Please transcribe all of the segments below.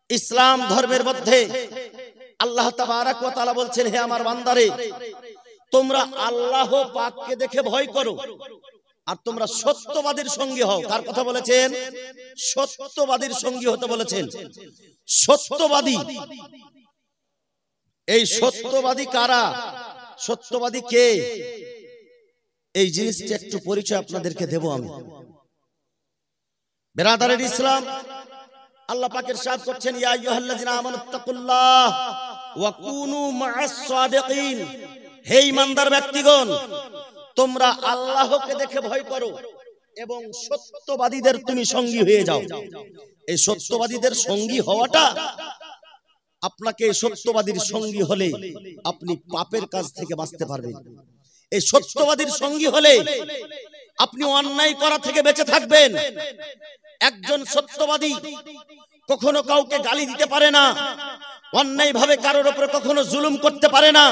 ইসলাম ধর্মের মধ্যে আল্লাহ তাবারাক ওয়া তাআলা বলছেন, হে আমার বান্দারে, তোমরা আল্লাহ পাককে দেখে ভয় করো আর তোমরা সত্যবাদীর সঙ্গী হও। কার কথা বলেছেন? সত্যবাদীর সঙ্গী হতে বলেছেন। সত্যবাদী, এই সত্যবাদী কারা? সত্যবাদী কে? এই জিনিসটা একটু পরিচয় আপনাদেরকে দেব আমি। বেরাদারের ইসলাম, আল্লাহ পাক ইরশাদ করছেন, ইয়া আইয়ুহাল্লাযিনা আমানুত্তাকুল্লাহ ওয়া কুনু মা'আস সাদিকিন। হে ঈমানদার ব্যক্তিগণ, তোমরা আল্লাহকে দেখে ভয় করো এবং সত্যবাদীদের তুমি সঙ্গী হয়ে যাও। এই সত্যবাদীদের সঙ্গী হওয়াটা, আপনাকে সত্যবাদীর সঙ্গী হলে আপনি পাপের কাজ থেকে বাঁচতে পারবেন। এই সত্যবাদীর সঙ্গী হলে আপনি অন্যায় করা থেকে বেঁচে থাকবেন। একজন সত্যবাদী কখনো কাউকে গালি দিতে পারে না, অন্যায় ভাবে কারোর উপরে কখনো জুলুম করতে পারে না,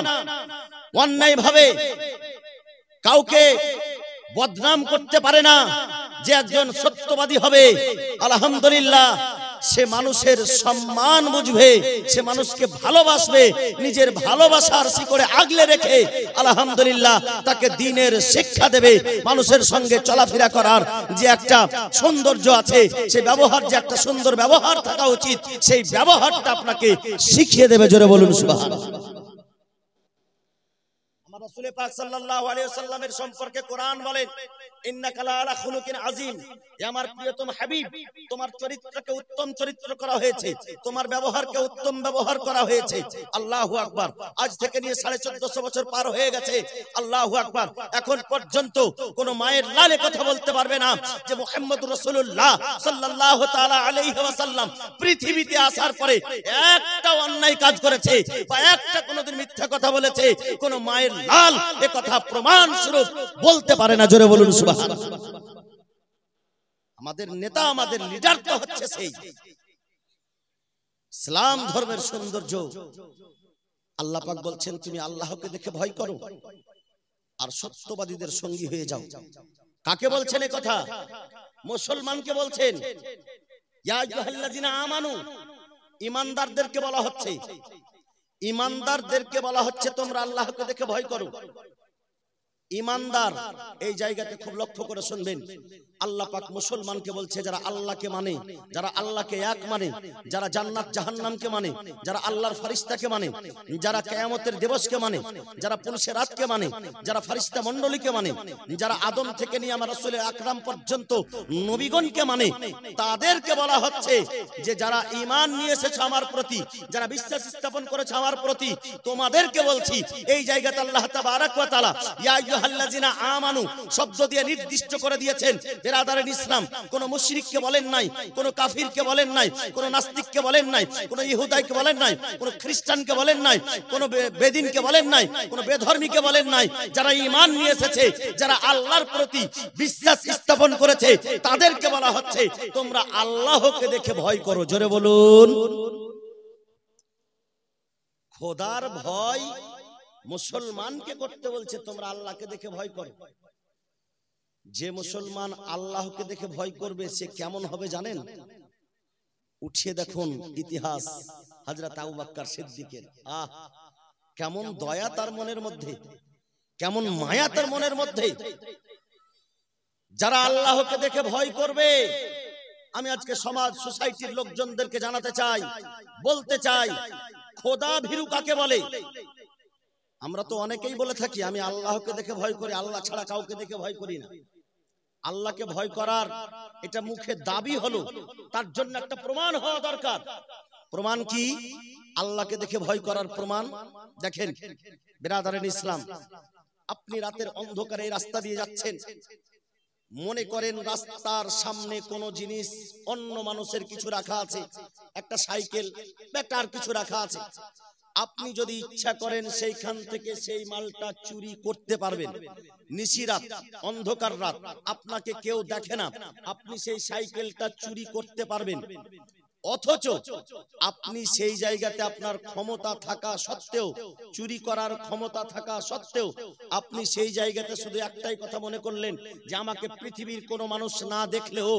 অন্যায় ভাবে কাউকে বদনাম করতে পারে না। যে একজন সত্যবাদী হবে, আলহামদুলিল্লাহ, সে মানুষের সম্মান বুঝবে, সে মানুষকে ভালোবাসবে, নিজের ভালোবাসার শিকড়ে আগলে রেখে আলহামদুলিল্লাহ তাকে দ্বীনের শিক্ষা দেবে। মানুষের সঙ্গে চলাফেরা করার যে একটা সৌন্দর্য আছে, সেই ব্যবহার, যে একটা সুন্দর ব্যবহার থাকা উচিত, সেই ব্যবহারটা আপনাকে শিখিয়ে দেবে। জোরে বলুন সুবহানাল্লাহ। রাসূল পাক সাল্লাল্লাহু আলাইহি ওয়াসাল্লামের সম্পর্কে কোরআন বলেন, ইন্নাকা লাআলা খুলুকিন আযীম। হে আমার প্রিয়তম হাবিব, তোমার চরিত্রকে উত্তম চরিত্র করা হয়েছে, তোমার ব্যবহারকে উত্তম ব্যবহার করা হয়েছে। আল্লাহু আকবার। আজ থেকে নিয়ে 1450 বছর পার হয়ে গেছে। আল্লাহু আকবার। এখন পর্যন্ত কোন মায়ের লালে কথা বলতে পারবে না যে মুহাম্মদুর রাসূলুল্লাহ সাল্লাল্লাহু তাআলা আলাইহি ওয়াসাল্লাম পৃথিবীতে আসার পরে একটা অন্যায় কাজ করেছে বা একটা কোনদিন মিথ্যা কথা বলেছে। কোন মায়ের লাল এ কথা প্রমাণ স্বরূপ বলতে পারে না। জোরে বলুন সুবহানাল্লাহ। আমাদের নেতা, আমাদের লিডার তো হচ্ছে সেই ইসলাম ধর্মের সৌন্দর্য। আল্লাহ পাক বলছেন, তুমি আল্লাহকে দেখে ভয় করো আর সত্যবাদীদের সঙ্গী হয়ে যাও। কাকে বলছেন এই কথা? মুসলমানকে বলছেন। ইয়া আইয়ুহাল্লাযিনা আমানু, ঈমানদারদেরকে বলা হচ্ছে। ঈমানদারদেরকে বলা হচ্ছে তোমরা আল্লাহকে দেখে ভয় করো। ঈমানদার, এই জায়গাতে খুব লক্ষ্য করে শুনবেন। আল্লাহ পাক মুসলমানকে বলছে যারা আল্লাহকে মানে, যারা আল্লাহকে এক মানে, যারা জান্নাত জাহান্নামকে মানে, যারা আল্লাহর ফেরেশতাকে মানে, যারা কিয়ামতের দিবসকে মানে, যারা পুলিশের রাতকে মানে, যারা ফেরেশতা মণ্ডলীকে মানে, যারা আদম থেকে নিয়ে আমার রাসূল আকরাম পর্যন্ত নবীগণকে মানে, তাদেরকে বলা হচ্ছে যে যারা ঈমান নিয়ে এসেছে আমার প্রতি, যারা বিশ্বাস স্থাপন করেছে আমার প্রতি, তোমাদেরকে বলছি। এই জায়গাতে আল্লাহ তাবারাক ওয়া তাআলা ইয়া আইয়ুহাল্লাযিনা আমানু শব্দ দিয়ে নির্দিষ্ট করে দিয়েছেন। বেরাদারের ইসলাম, কোন মুশরিককে বলেন নাই, কোন কাফিরকে বলেন নাই, কোন নাস্তিককে বলেন নাই, কোন ইহুদাইকে বলেন নাই, কোন খ্রিস্টানকে বলেন নাই, কোন বেদিনকে বলেন নাই, কোন বেধর্মীকে বলেন নাই। যারা ঈমান নিয়ে এসেছে, যারা আল্লাহর প্রতি বিশ্বাস স্থাপন করেছে, তাদেরকে বলা হচ্ছে তোমরা আল্লাহকে দেখে ভয় করো। জোরে বলুন। খোদার ভয় মুসলমানকে করতে বলছে, তোমরা আল্লাহকে দেখে ভয় করো। যে মুসলমান আল্লাহকে দেখে ভয় করবে সে কেমন হবে জানেন? উঠিয়ে দেখুন ইতিহাস হযরত আবু বকর সিদ্দিকের। কেমন দয়া তার মনের মধ্যে, কেমন মায়া তার মনের মধ্যে। যারা আল্লাহকে দেখে ভয় করবে, আমি আজকে সমাজ সোসাইটির লোকজনদেরকে জানাতে চাই, বলতে চাই, খোদা ভীরু কাকে বলে? আমরা তো অনেকেই বলে থাকি আমি আল্লাহকে দেখে ভয় করি, আল্লাহ ছাড়া কাউকে দেখে ভয় করি না। আল্লাহকে ভয় করার এটা মুখে দাবি হলো, তার জন্য একটা প্রমাণ হওয়া দরকার। প্রমাণ কি? আল্লাহকে দেখে ভয় করার প্রমাণ দেখেন। বিরাদারের ইসলাম, আপনি রাতের অন্ধকারে এই রাস্তা দিয়ে যাচ্ছেন, মনে করেন রাস্তার সামনে কোনো জিনিস, অন্য মানুষের কিছু রাখা আছে, একটা সাইকেল বা একটা আর কিছু রাখা আছে। আপনি যদি ইচ্ছা করেন সেইখান থেকে সেই মালটা চুরি করতে পারবেন। নিশিরাত, অন্ধকার রাত, আপনাকে কেউ দেখে না, আপনি সেই সাইকেলটা চুরি করতে পারবেন। অথচ আপনি সেই জায়গাতে আপনার ক্ষমতা থাকা সত্ত্বেও, চুরি করার ক্ষমতা থাকা সত্ত্বেও আপনি সেই জায়গাতে শুধু একটাই কথা মনে করলেন যে আমাকে পৃথিবীর কোনো মানুষ না দেখলেও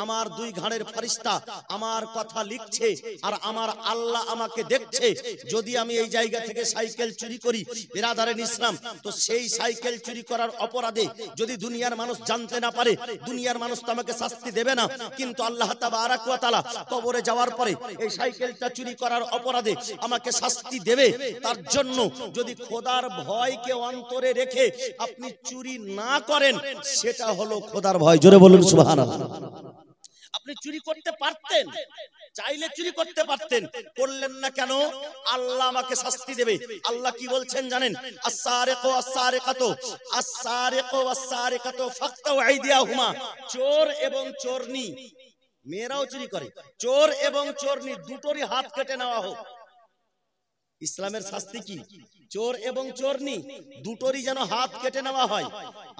আমার দুই ঘাড়ের ফেরেশতা আমার কথা লিখছে আর আমার আল্লাহ আমাকে দেখছে। যদি আমি এই জায়গা থেকে সাইকেল চুরি করি বিরাদারেন ইসলাম, তো সেই সাইকেল চুরি করার অপরাধে যদি দুনিয়ার মানুষ জানতে না পারে, দুনিয়ার মানুষ তো আমাকে শাস্তি দেবে না, কিন্তু আল্লাহ তাবারাক ওয়া তাআলা কবরে যাওয়ার পরে এই সাইকেলটা চুরি করার অপরাধে আমাকে শাস্তি দেবে। তার জন্য যদি খোদার ভয়কে অন্তরে রেখে আপনি চুরি না করেন, সেটা হলো খোদার ভয়। জোরে বলুন সুবহানাল্লাহ। আপনি চুরি করতে পারতেন, চাইলে চুরি করতে পারতেন, করলেন না কেন? আল্লাহ আমাকে শাস্তি দেবে। আল্লাহ কি বলছেন জানেন? আস-সারিকু আস-সারিকাতু আস-সারিকু ওয়াস-সারিকাতু ফাকতাউ আইদিয়াহুমা। চোর এবং চোরনি, মেয়েরাও চুরি করে, চোর এবং চোরনি দুটোরই হাত কেটে নেওয়া হোক। ইসলামের শাস্তি কি? চোর এবং চোরনি দুটোরই যেন হাত কেটে নেওয়া হয়।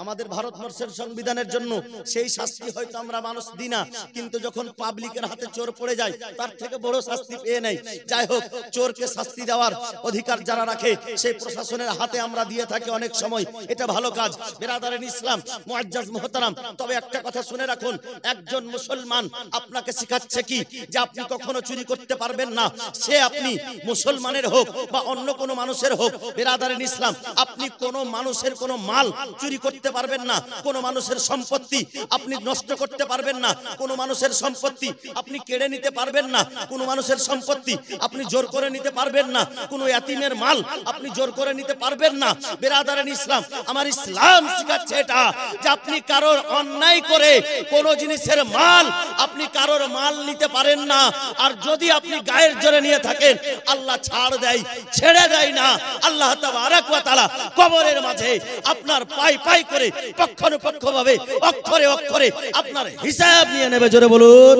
আমাদের ভারতবর্ষের সংবিধানের জন্য সেই শাস্তি হয়তো আমরা মানুষ দিই না, কিন্তু যখন পাবলিকের হাতে চোর পড়ে যায় তার থেকে বড় শাস্তি পেয়ে নেই। যাই হোক, চোরকে শাস্তি দেওয়ার অধিকার যারা রাখে সেই প্রশাসনের হাতে আমরা দিয়ে থাকি অনেক সময়, এটা ভালো কাজ। বিরাদারেন ইসলাম, মুআজ্জাজ মুহতারাম, তবে একটা কথা শুনে রাখুন, একজন মুসলমান আপনাকে শিখাচ্ছে কি যে আপনি কখনো চুরি করতে পারবেন না। সে আপনি মুসলমানের হোক বা অন্য কোনো মানুষের হোক, বিরাদারেন ইসলাম, আপনি কোনো মানুষের কোনো মাল চুরি করতে পারবেন না, কোনো মানুষের সম্পত্তি আপনি নষ্ট করতে পারবেন না, কোনো মানুষের সম্পত্তি আপনি কেড়ে নিতে পারবেন না, কোনো মানুষের সম্পত্তি আপনি জোর করে নিতে পারবেন না, কোনো ইয়াতিমের মাল আপনি জোর করে নিতে পারবেন না। বিরাদারেন ইসলাম, আমার ইসলাম শিখাচ্ছে এটা যে আপনি কারোর অন্যায় করে কোনো জিনিসের মাল, আপনি কারোর মাল নিতে পারেন না। আর যদি আপনি গায়ের জোরে নিয়ে থাকেন, আল্লাহ ছাড় দেয়, ছেড়ে দেয় না। আল্লাহ তাবারাক ওয়া তাআলা কবরের মাঝে আপনার পাই পাই করে পক্ষানুপক্ষ ভাবে অক্ষরে অক্ষরে আপনার হিসাব নিয়ে নেবে। জোরে বলুন।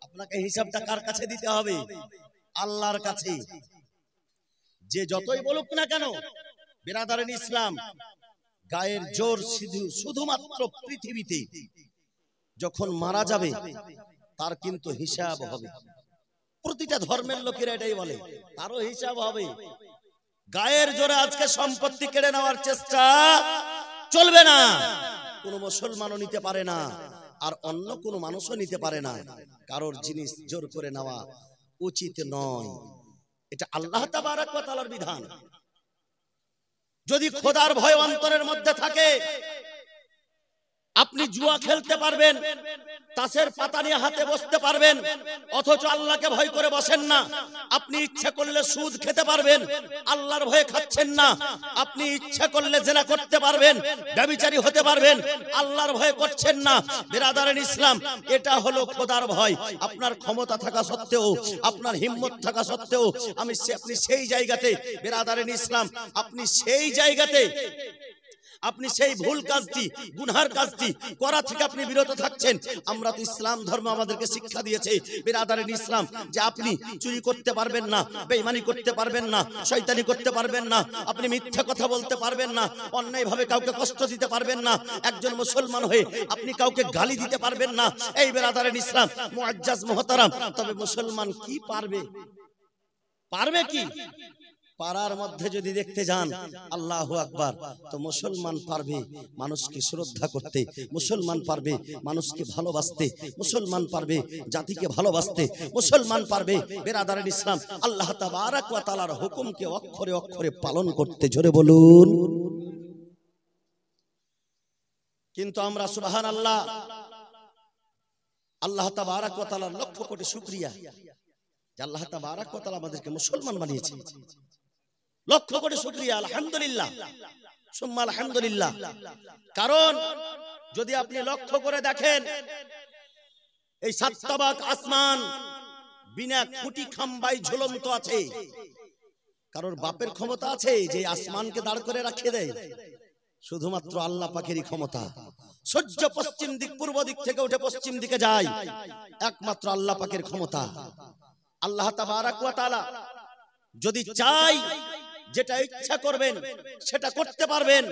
আপনাকে হিসাবটা কার কাছে দিতে হবে? আল্লাহর কাছে। যে যতই বলুক না কেন, বিরাদারেন ইসলাম, গায়ের জোর শুধুমাত্র পৃথিবীতে যখন মারা যাবে তার কিন্তু হিসাব হবে। প্রতিটা ধর্মের লোকেরা এটাই বলে, তারও হিসাব হবে। গায়ের জোরে আজকে সম্পত্তি কেড়ে নেওয়ার চেষ্টা চলবে না। কোন মুসলমানও নিতে পারে না, আর অন্য কোন মানুষও নিতে পারে না। কারোর জিনিস জোর করে নেওয়া উচিত নয়। এটা আল্লাহ তাবারাক ওয়া তাআলার বিধান। যদি খোদার ভয় অন্তরের মধ্যে থাকে, আপনি জুয়া খেলতে পারবেন, তাসের পাতা নিয়ে হাতে বসতে পারবেন, অথচ আল্লাহকে ভয় করে বসেন না। আপনি ইচ্ছা করলে সুদ খেতে পারবেন, আল্লাহর ভয়ে খাচ্ছেন না। আপনি ইচ্ছা করলে জিনা করতে পারবেন, ব্যভিচারী হতে পারবেন, আল্লাহর ভয়ে করছেন না। বিরাদারেন ইসলাম, এটা হলো খোদার ভয়। আপনার ক্ষমতা থাকা সত্ত্বেও, আপনার হিম্মত থাকা সত্ত্বেও আপনি সেই জায়গাতে, বিরাদারেন ইসলাম, আপনি সেই জায়গাতে আপনি সেই ভুল কাজটি, গুনার কাজটি করা থেকে আপনি বিরত থাকছেন। আমরা তো ইসলাম ধর্ম আমাদেরকে শিক্ষা দিয়েছে বিরাদারেন ইসলাম যে আপনি চুরি করতে পারবেন না, বেঈমানি করতে পারবেন না, শয়তানি করতে পারবেন না, আপনি মিথ্যা কথা বলতে পারবেন না, অন্যায়ভাবে কাউকে কষ্ট দিতে পারবেন না, একজন মুসলমান হয়ে আপনি কাউকে গালি দিতে পারবেন না। এই বিরাদারেন ইসলাম, মুআজ্জাজ মুহতারাম, তবে মুসলমান কি পারবে? পারবে কি? পাড়ার মধ্যে যদি দেখতে যান, আল্লাহু আকবার, তো মুসলমান পারবে মানুষকে শ্রদ্ধা করতে, মুসলমান পারবে মানুষকে ভালোবাসতে, মুসলমান পারবে জাতিকে ভালোবাসতে, মুসলমান পারবে বিরাদারেন ইসলাম আল্লাহ তাবারাক ওয়া তাআলার হুকুমকে অক্ষরে অক্ষরে পালন করতে। জোরে বলুন। কিন্তু আমরা সুবহানাল্লাহ, আল্লাহ তাবারাক ওয়া তাআলার লক্ষ কোটি শুকরিয়া যে আল্লাহ তাবারাক ওয়া তাআলা আমাদেরকে মুসলমান বানিয়েছে। লক্ষ কোটি শুকরিয়া, আলহামদুলিল্লাহ, সুম্মা আলহামদুলিল্লাহ। কারণ যদি আপনি লক্ষ্য করে দেখেন, এই সাততাবাক আসমান বিনা খুঁটি খাম্বায় ঝুলন্ত আছে। কারোর বাপের ক্ষমতা আছে যে আসমানকে দাঁড় করে রাখিয়ে দেয়? শুধুমাত্র আল্লাহ পাকেরই ক্ষমতা। সূর্য পশ্চিম দিক, পূর্ব দিক থেকে উঠে পশ্চিম দিকে যায়, একমাত্র আল্লাহ পাকের ক্ষমতা। আল্লাহ তাবারাক ওয়া তাআলা যদি চাই যেটা ইচ্ছা করবেন সেটা করতে পারবেন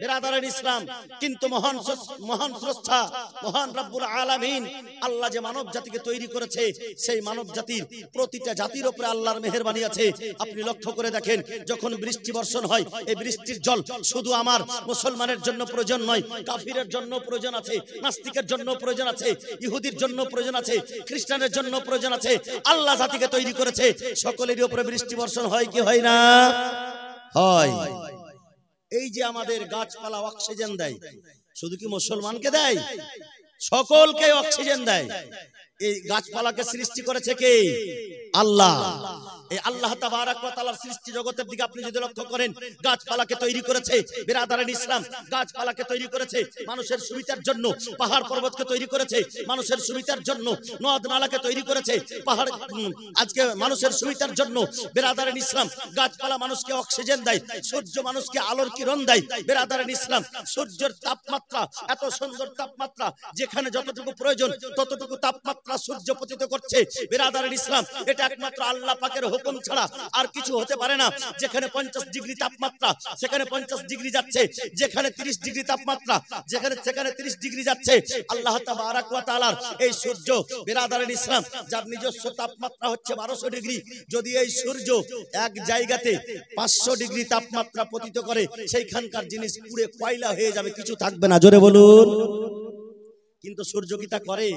বিরাদারান ইসলাম। কিন্তু মহান স্রষ্টা মহান রব্বুল আলামিন আল্লাহ যে মানব জাতিকে তৈরি করেছে, সেই মানব জাতির প্রতিটা জাতির উপরে আল্লাহর মেহেরবানি আছে। আপনি লক্ষ্য করে দেখেন, যখন বৃষ্টি বর্ষণ হয়, এই বৃষ্টির জল শুধু আমার মুসলমানের জন্য প্রয়োজন নয়, কাফিরের জন্য প্রয়োজন আছে, নাস্তিকের জন্য প্রয়োজন আছে, ইহুদির জন্য প্রয়োজন আছে, খ্রিস্টানের জন্য প্রয়োজন আছে। আল্লাহ জাতিকে তৈরি করেছে, সকলেরই উপরে বৃষ্টি বর্ষণ হয় কি হয় না? হয়। এই যে আমাদের গাছপালা অক্সিজেন দেয়, শুধু কি মুসলমানকে দেয়? সকলকে অক্সিজেন দেয়। এই গাছপালাকে সৃষ্টি করেছে কে? আল্লাহ। এই আল্লাহ তাবারাক ওয়া তাআলার সৃষ্টি জগতের দিকে আপনি যদি লক্ষ্য করেন, গাছপালাকে তৈরি করেছে বিরাদারান ইসলাম, গাছপালাকে তৈরি করেছে মানুষের সুবিধার জন্য, পাহাড় পর্বতকে তৈরি করেছে মানুষের সুবিধার জন্য, নদ নালাকে তৈরি করেছে পাহাড় আজকে মানুষের সুবিধার জন্য বিরাদারান ইসলাম। গাছপালা মানুষকে অক্সিজেন দেয়, সূর্য মানুষকে আলোর কিরণ দেয় বিরাদারান ইসলাম। সূর্যের তাপমাত্রা এত সুন্দর তাপমাত্রা, যেখানে যতটুকু প্রয়োজন ততটুকু তাপমাত্রা সূর্য পতিত করছে বিরাদারান ইসলাম। এটা একমাত্র আল্লাহ পাকের হুকুম ছাড়া আর কিছু হতে পারে না। যেখানে 50 ডিগ্রি তাপমাত্রা সেখানে 50 ডিগ্রি যাচ্ছে, যেখানে 30 ডিগ্রি তাপমাত্রা সেখানে 30 ডিগ্রি যাচ্ছে। আল্লাহ তাবারাক ওয়া তাআলার এই সূর্য বিরাদারান ইসলাম, যার নিজস্ব তাপমাত্রা হচ্ছে 1200 ডিগ্রি, যদি এই সূর্য এক জায়গাতে 500 ডিগ্রি তাপমাত্রা পতিত করে, সেইখানকার জিনিস পুড়ে কয়লা হয়ে যাবে, কিছু থাকবে না। জোরে বলুন। কিন্তু সূর্য কি তা করে?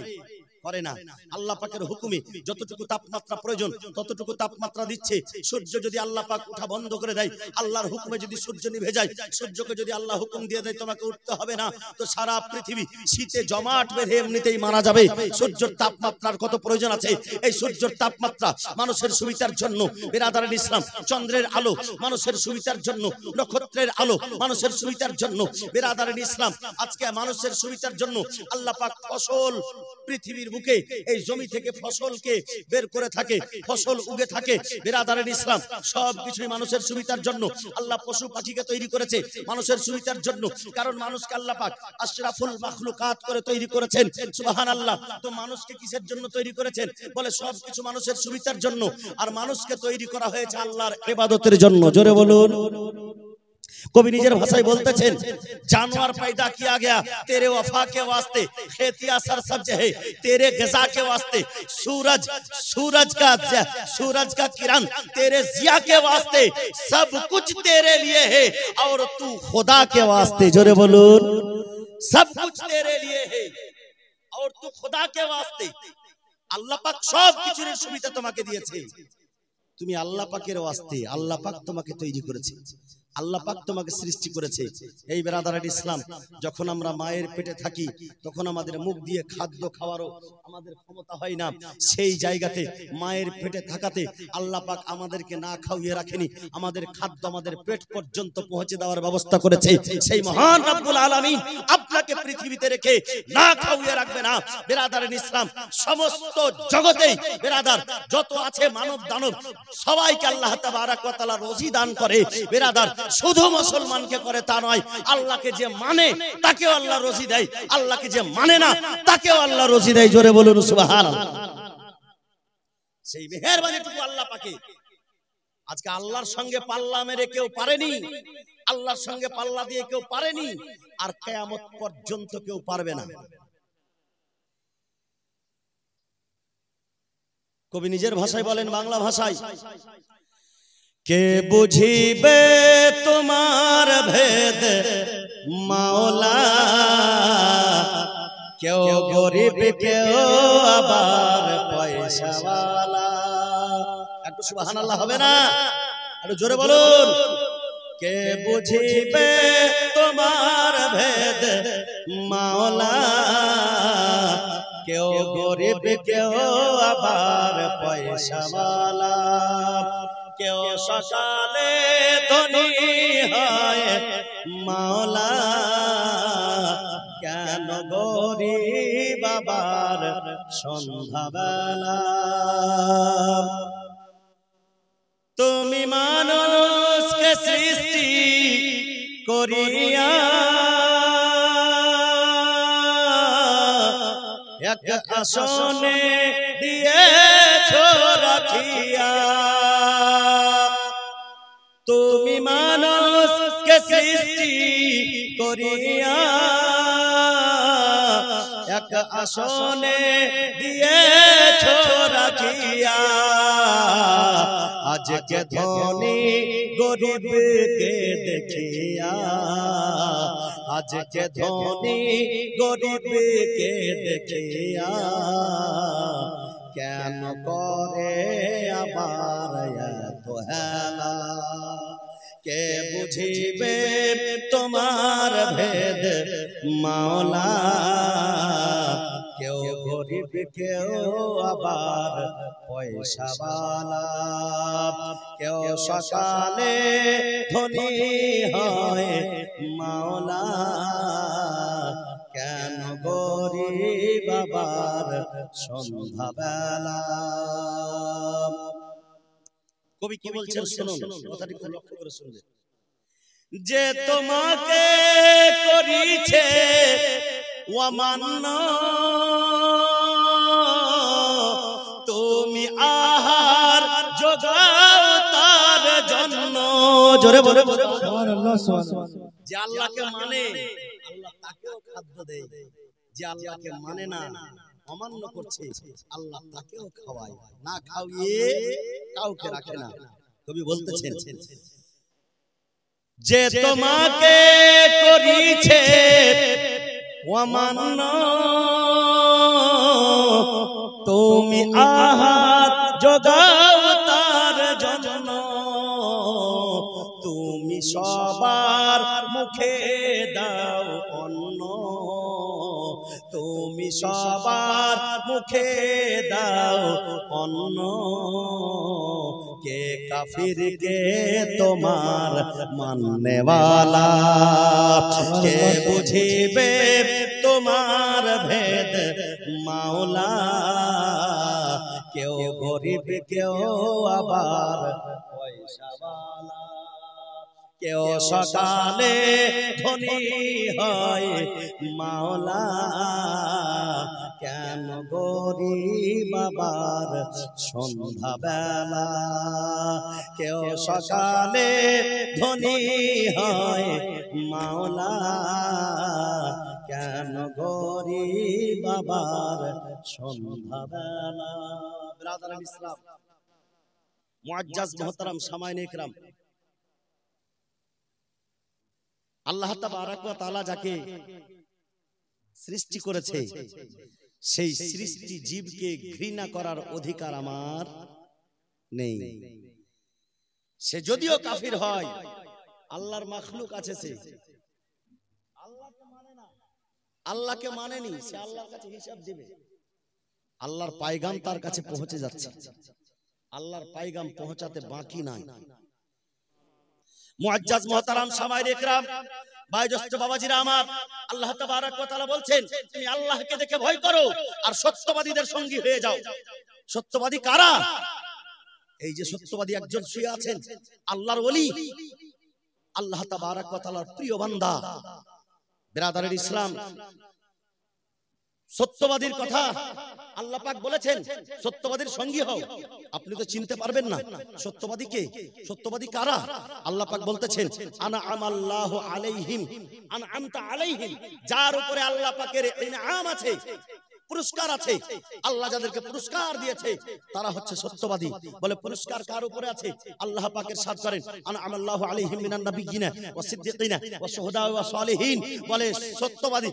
করে না। আল্লাহ পাকের হুকুমে যতটুকু তাপমাত্রা প্রয়োজন ততটুকু তাপমাত্রা দিচ্ছে। সূর্য যদি আল্লাহ পাক উঠা বন্ধ করে দেয়, আল্লাহর হুকুমে যদি সূর্য নিভে যায়, সূর্যকে যদি আল্লাহ হুকুম দিয়ে দেয় তোমাকে উঠতে হবে না, তো সারা পৃথিবী শীতে জমাট বেঁধে এমনিতেই মারা যাবে। সূর্যের তাপমাত্রার কত প্রয়োজন আছে। এই সূর্যের তাপমাত্রা মানুষের সুবিধার জন্য বিরাদারান ইসলাম, চন্দ্রের আলো মানুষের সুবিধার জন্য, নক্ষত্রের আলো মানুষের সুবিধার জন্য বিরাদারান ইসলাম। আজকে মানুষের সুবিধার জন্য আল্লাহ পাক ফসল পৃথিবীর বুকে এই জমি থেকে ফসলকে বের করে থাকে, ফসল উগে থাকে বিরাদারান ইসলাম। সব কিছুই মানুষের সুবিধার জন্য। আল্লাহ পশু পাখিকে তৈরি করেছে মানুষের সুবিধার জন্য, কারণ মানুষকে আল্লাহ পাক আশরাফুল মাখলুকাত করে তৈরি করেছেন। সুবহানাল্লাহ। তো মানুষকে কিসের জন্য তৈরি করেছেন? বলে সব কিছু মানুষের সুবিধার জন্য। আর মানুষকে তৈরি করা হয়েছে আল্লাহর ইবাদতের জন্য। জোরে বলুন। कवि निजर भाषाয় বলতেছেন, जानवर पैदा किया गया तेरे वफा के वास्ते, खेतियां सरसब्ज है तेरे ग़िज़ा के वास्ते, सूरज का किरण तेरे ज़िया के वास्ते, सब कुछ तेरे लिए है और तू खुदा के वास्ते। जोरे बोलून। सब कुछ तेरे लिए है और तू खुदा के वास्ते। আল্লাহ পাক সব কিছুর সুবিধা তোমাকে দিয়েছে, তুমি আল্লাহ পাকের ওয়াস্তে। আল্লাহ পাক তোমাকে তৈরি করেছে, আল্লাহ পাক তোমাকে সৃষ্টি করেছে। এই বিরাদারান ইসলাম, যখন আমরা মায়ের পেটে থাকি তখন আমাদের মুখ দিয়ে খাদ্য খাওয়ারও আমাদের ক্ষমতা হয় না। সেই জায়গাতে মায়ের পেটে থাকাতে আল্লাহ পাক আমাদেরকে না খাওয়িয়ে রাখেনি, আমাদের খাদ্য আমাদের পেট পর্যন্ত পৌঁছে দেওয়ার ব্যবস্থা করেছে। সেই মহান রব্বুল আলামিন আপনাকে পৃথিবীতে রেখে না খাওয়িয়ে রাখবে না। বিরাদারান ইসলাম, সমস্ত জগতে বিরাদার যত আছে মানব দানব সবাইকে আল্লাহ তাবারাক ওয়া তাআলা রোজি দান করে। বিরাদার শুধু মুসলমানকে করে তা নয়, আল্লাহকে যে মানে তাকেও আল্লাহ রোজি দেয়, আল্লাহকে যে মানে না তাকেও আল্লাহ রোজি দেয়। জোরে বলুন সুবহানাল্লাহ। সেই মেহেরবানিটুকু আল্লাহ পাকে। আজকে আল্লাহর সঙ্গে পাল্লা মেরে কেউ পারেনি, আল্লাহর সঙ্গে পাল্লা দিয়ে কেউ পারেনি, আর কিয়ামত পর্যন্ত কেউ পারবে না। কবি নিজের ভাষায় বলেন, বাংলা ভাষায়, কে বুঝিবে তোমার ভেদ মাওলা, কেউ গরিব কেউ আবার পয়সাওয়ালা। একটু সুবহানাল্লাহ হবে না? একটু জোরে বলুন। কে বুঝিবে তোমার ভেদ মাওলা, কেউ গরিব কেউ আবার পয়সাওয়ালা, কেউ সকালে ধনী হয় মাওলা, কেন গরিব আবার সন্ধ্যাবেলা। তুমি মানুষকে সৃষ্টি করিয়া এক আসনে দিয়েছো রাখিয়া, তুমি সৃষ্টি করিয়া এক আসনে দিয়েছ রাখিয়া আজকে ধনী গরিবকে দেখিয়া আজকে ধনী গরিবকে দেখিয়া কেন করে আবার এত হেলা কে বুঝিবে তোমার ভেদ মাওলা কেউ গরিব কেউ আবার পয়সাওয়ালা কেউ সকালে ধনী হয় মাওলা কেন গরিব আবার সন্ধ্যাবেলা। কবি কি বলছেন শুনুন, কথাটি খুব লক্ষ্য করে শুনবেন। যে তোমাকে করিছে অমান্য তুমি আহার যোগাও তার জন্য। জোরে বলে যে আল্লাহকে মানে আল্লাহ তাকেও খাদ্য দেয়, যে আল্লাহকে মানে না অমান্য করছে আল্লাহ তাকেও খাওয়ায়, না খাওয়িয়ে কাউকে রাখে না। কবি বলতেছেন যে তোমাকে করিছে অমান্য তুমি আহার যোগাও তার জন্য তুমি সবার মুখে দাও অন্ন তুমি সবার মুখে দাও অন্ন কে কাফির কে তোমার মাননেওয়ালা কে বুঝিবে তোমার ভেদ মাওলা কেউ গরিব কেউ আবার পয়সাওয়ালা কেউ সকালে ধনী হয় মাওলা কেন গরিব আবার সন্ধ্যাবেলা কেউ সকালে ধনী হয় মাওলা কেন গরিব আবার সন্ধ্যাবেলা। ব্রাদারান ইসলাম মুআজ্জাজ মুহতারাম সামাইন ইকরাম, আল্লাহ তাবারাক ওয়া তাআলা যাকে সৃষ্টি করেছে সেই সৃষ্টি জীবকে ঘৃণা করার অধিকার আমার নেই। সে যদিও কাফির হয় আল্লাহর মাখলুক আছে, সে আল্লাহকে মানে না, আল্লাহকে মানেনি, সে আল্লাহর কাছে হিসাব দিবে। আল্লাহর পায়গাম তার কাছে পৌঁছে যাচ্ছে, আল্লাহর পায়গাম পৌঁছাতে বাকি নাই। মুআজ্জাজ মুহতারাম সামাইন ইকরাম ভাইদস্ত বাবাজিরা আমার, আল্লাহ তাবারাক ওয়া তাআলা বলছেন তুমি আল্লাহকে দেখে ভয় করো আর সত্যবাদীদের সঙ্গী হয়ে যাও। সত্যবাদী কারা? এই যে সত্যবাদী একজন শুয়ে আছেন আল্লাহর ওলি, আল্লাহ তাবারাক ওয়া তাআলার প্রিয় বান্দা। বিরাদারের ইসলাম, সত্যবাদীর কথা আল্লাহ পাক বলেছেন সত্যবাদীর সঙ্গী হও। আপনি তো চিনতে পারবেন না সত্যবাদী কে, সত্যবাদী কারা। আল্লাহ পাক বলতেছেন আনআমাল্লাহু আলাইহিম আনআমতা আলাইহিম, যার উপরে আল্লাহ পাকের ইনআম আছে, পুরস্কার আছে, আল্লাহ যাদেরকে পুরস্কার দিয়েছে তারা হচ্ছে সত্যবাদী। বলে পুরস্কার কার উপরে আছে? আল্লাহ পাকের সাথ করেন আনআমাল্লাহু আলাইহিম মিনান নাবিয়্যিনা ওয়াস সিদ্দিকিনা ওয়াস শুহাদা ওয়াস সালিহিন। বলে সত্যবাদী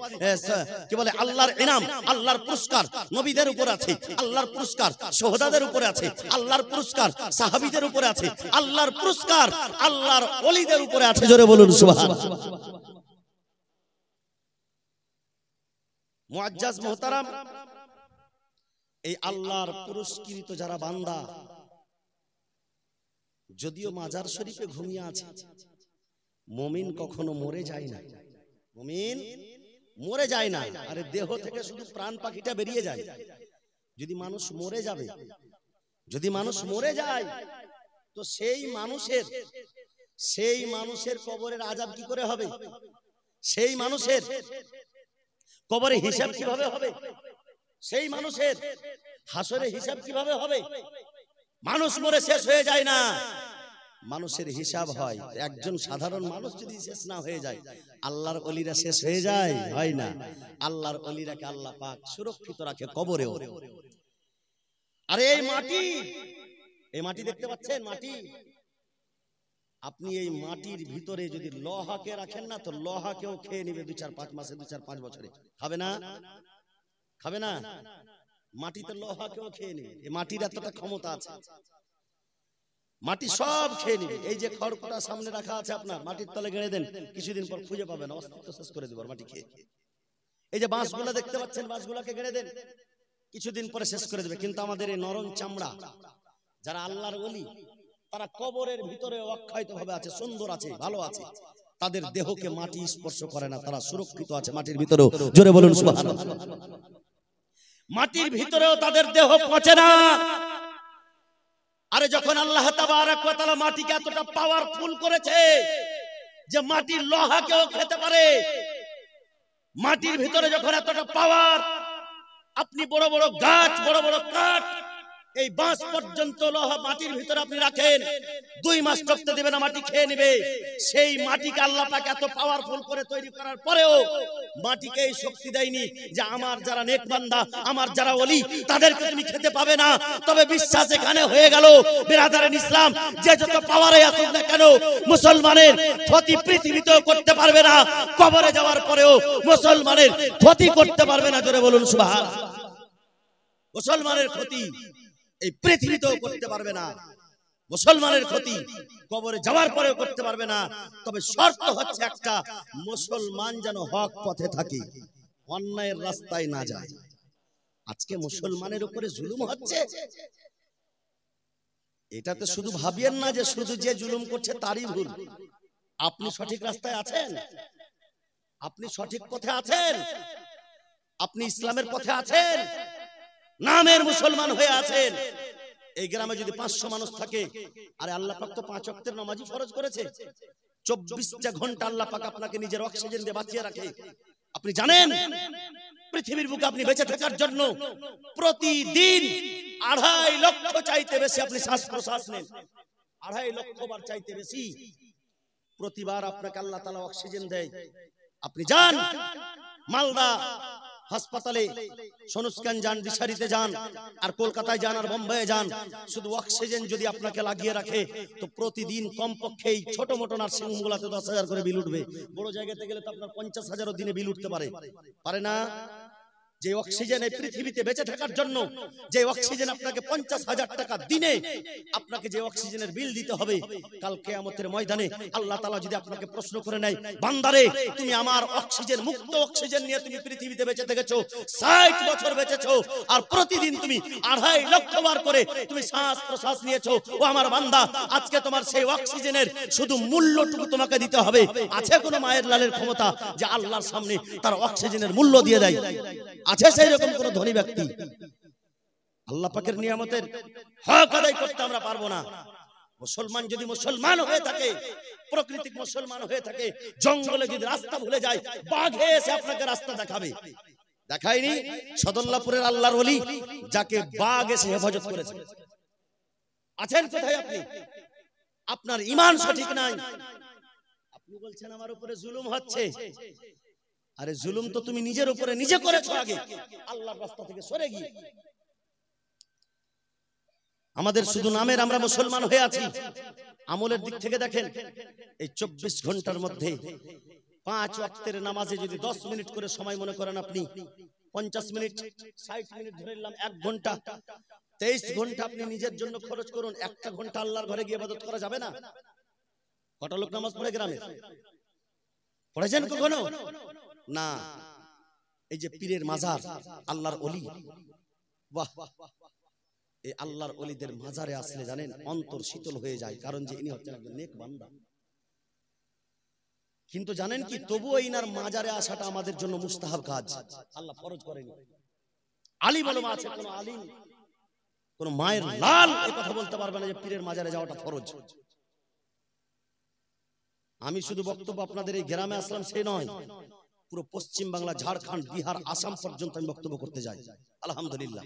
কি বলে আল্লাহর ইনাম, আল্লাহর পুরস্কার নবীদের উপর আছে, আল্লাহর পুরস্কার শুহাদাদের উপরে আছে, আল্লাহর পুরস্কার সাহাবীদের উপরে আছে, আল্লাহর পুরস্কার আল্লাহর ওলিদের উপরে আছে। জোরে বলুন সুবহানাল্লাহ। মুআজ্জাজ মুহতারাম, এই আল্লাহর পুরস্কৃত যারা বান্দা, যদিও মাজার শরীফে ঘুমিয়ে আছে, মুমিন কখনো মরে যায় না, মুমিন মরে যায় না। আরে দেহ থেকে শুধু প্রাণ পাখিটা বেরিয়ে যায়। যদি মানুষ মরে যাবে, যদি মানুষ মরে যায় তো সেই মানুষের কবরের আযাব কি করে হবে? সেই মানুষের কবরে হিসাব কিভাবে হবে? সেই মানুষের হাসরে হিসাব কিভাবে হবে? মানুষ মরে শেষ হয়ে যায় না, মানুষের হিসাব হয়, একজন সাধারণ মানুষ যদি শেষ না হয়ে যায়, আল্লাহর ওলিরা শেষ হয়ে যায়? হয় না। আল্লাহর ওলিরাকে আল্লাহ পাক সুরক্ষিত রাখে কবরেও। আরে এই মাটি দেখতে পাচ্ছেন? মাটি, আপনি এই মাটির ভিতরে যদি লোহাকে রাখেন না, তো লোহাকেও খেয়ে নিবে 2-4-5 মাসে, 2-4-5 বছরে। খাবে না? খাবে না? মাটিতে লোহাকেও খেয়ে নিবে। এই মাটির এতটা ক্ষমতা আছে, মাটি সব খেয়ে নিবে। এই যে খড়কুটা সামনে রাখা আছে আপনার, মাটির তলে গেড়ে দেন, কিছুদিন পর খুঁজে পাবেন, অস্তিত্ব শেষ করে দেবে মাটি খেয়ে। এই যে বাঁশগুলা দেখতে পাচ্ছেন, বাঁশগুলাকে গেড়ে দেন, কিছুদিন পরে শেষ করে দেবে। কিন্তু আমাদের এই নরম চামড়া, যারা আল্লাহর ওলি, তারা কবরের ভিতরে অক্ষয়িত ভাবে আছে, সুন্দর আছে, ভালো আছে, তাদের দেহকে মাটি স্পর্শ করে না, তারা সুরক্ষিত আছে মাটির ভিতরেও। জোরে বলুন সুবহানাল্লাহ। মাটির ভিতরেও তাদের দেহ পচে না। আরে যখন আল্লাহ তাবারক ওয়া তাআলা মাটিকে এতটা পাওয়ারফুল করেছে যে মাটির লোহাকেও খেতে পারে, মাটির ভিতরে যখন এতটা পাওয়ার, আপনি বড় বড় গাছ, বড় বড় কাঠ, এই বাঁশ পর্যন্ত লোহা মাটির ভিতরে আপনি রাখেন, 2 মাস টপতে দেবে না, মাটি খেয়ে নেবে। সেই মাটিকে আল্লাহ পাক এত পাওয়ারফুল করে তৈরি করার পরেও মাটিকে এই শক্তি দেয়নি যে আমার যারা নেক বান্দা, আমার যারা ওলি, তাদেরকে তুমি খেতে পাবে না। তবে বিশ্বাস এখানে হয়ে গেল, বিরাদারান ইসলাম, যে যত পাওয়ারে আসুক না কেন, মুসলমানের ক্ষতি পৃথিবীতেও করতে পারবে না, কবরে যাওয়ার পরেও মুসলমানের ক্ষতি করতে পারবে না। জোরে বলুন সুবহানাল্লাহ। মুসলমানের ক্ষতি এই পৃথিবীতেও করতে পারবে না, মুসলমানের ক্ষতি কবরে যাওয়ার পরেও করতে পারবে না। তবে শর্ত হচ্ছে একটা, মুসলমান যেন হক পথে থাকে, অন্যায়ের রাস্তায় না যায়। আজকে মুসলমানের উপরে জুলুম হচ্ছে, এটাতে শুধু ভাবিয়েন না যে শুধু যে জুলুম করছে তারই ভুল। আপনি সঠিক রাস্তায় আছেন, আপনি সঠিক পথে আছেন, আপনি ইসলামের পথে আছেন, নামের মুসলমান হয়ে আছেন। এই গ্রামে যদি 500 মানুষ থাকে, আরে আল্লাহ পাক তো 5 ওয়াক্তের নামাজই ফরজ করেছে, 24টা ঘন্টা আল্লাহ পাক আপনাকে নিজের অক্সিজেন দিয়ে বাঁচিয়ে রাখে। আপনি জানেন পৃথিবীর বুকে আপনি বেঁচে থাকার জন্য প্রতিদিন 2.5 লক্ষ চাইতে বেশি আপনি শ্বাস প্রশ্বাস নেন, 2.5 লক্ষ বার চাইতে বেশি প্রতিবার আপনাকে আল্লাহ তাআলা অক্সিজেন দেয়। আপনি যান মালদা হাসপাতালে, সোনুসকান যান, দিশারিতে যান, আর কলকাতায় যান, আর বোম্বাইয়ে যান, শুধু অক্সিজেন যদি আপনাকে লাগিয়ে রাখে তো প্রতিদিন কমপক্ষে এই ছোট মোটো নার্সিং হোমগুলোতে 10,000 করে বিল উঠবে। বড় জায়গাতে গেলে তো আপনার 50,000 দিনে বিল উঠতে পারে না। যে অক্সিজেন এই পৃথিবীতে বেঁচে থাকার জন্য, যে অক্সিজেন আপনাকে 50,000 টাকা দিনে আপনাকে যে অক্সিজেনের বিল দিতে হবে, কাল কিয়ামতের ময়দানে আল্লাহ তাআলা যদি আপনাকে প্রশ্ন করে নেয়, বান্দারে তুমি আমার অক্সিজেন মুক্ত অক্সিজেন নিয়ে তুমি পৃথিবীতে বেঁচে থেকেছো, 60 বছর বেঁচেছো, আর প্রতিদিন তুমি 2.5 লক্ষ বার করে তুমি শ্বাস প্রশ্বাস নিয়েছো, ও আমার বান্দা, আজকে তোমার সেই অক্সিজেনের শুধু মূল্যটুকু তোমাকে দিতে হবে। আছে কোনো মায়ের লালের ক্ষমতা যে আল্লাহর সামনে তার অক্সিজেনের মূল্য দিয়ে দেয়? আছে সেই রকম কোন ধনী ব্যক্তি? আল্লাহ পাকের নিয়ামতের হক আদায় করতে আমরা পারবো না। মুসলমান যদি মুসলমান হয়ে থাকে, প্রকৃতিক মুসলমান হয়ে থাকে, জঙ্গলে যদি রাস্তা ভুলে যায়, বাঘে এসে আপনাকে রাস্তা দেখাবে। দেখায়নি? সদল্লাপুরের আল্লাহর ওলি যাকে বাঘ এসে হেফাজত করেছে। আছেন কোথায় আপনি? আপনার ঈমান সঠিক নাই, আপনি বলছেন আমার উপরে জুলুম হচ্ছে। আরে জুলুম তো তুমি নিজের উপরে নিজে করেছো আগে, আল্লাহর রাস্তা থেকে সরে গিয়ে। আমাদের শুধু নামের আমরা মুসলমান হয়ে আছি, আমলের দিক থেকে দেখেন এই 24 ঘন্টার মধ্যে 5 ওয়াক্তের নামাজে যদি 10 মিনিট করে সময় মনে করেন আপনি, 50 মিনিট 60 মিনিট ধরে নিলাম 1 ঘন্টা, 23 ঘন্টা আপনি নিজের জন্য খরচ করুন। 1টা ঘন্টা আল্লাহর ঘরে গিয়ে ইবাদত করা যাবে না? কত লোক নামাজ পড়ে গ্রামে? পড়েছেন কখনো? না। এই যে পীরের মাজার, আল্লাহর ওলি, বাহ, এই আল্লাহর ওলিদের মাজারে আসলে জানেন অন্তর শীতল হয়ে যায়, কারণ যে ইনি হচ্ছেন একজন নেক বান্দা। কিন্তু জানেন কি, তবুও ইনার মাজারে আসাটা আমাদের জন্য মুস্তাহাব কাজ, আল্লাহ ফরজ করেনি। আলিম ওলামা আছে, কোন আলিম, কোন মায়ের লাল এই কথা বলতে পারবে না যে পীরের মাজারে যাওয়াটা ফরজ। আমি শুধু বক্তব্য আপনাদের এই গ্রামে আসলাম সেই নয়, পুরো পশ্চিম বাংলা, ঝাড়খণ্ড, বিহার, আসাম পর্যন্ত আমি বক্তব্য করতে যাই, আলহামদুলিল্লাহ।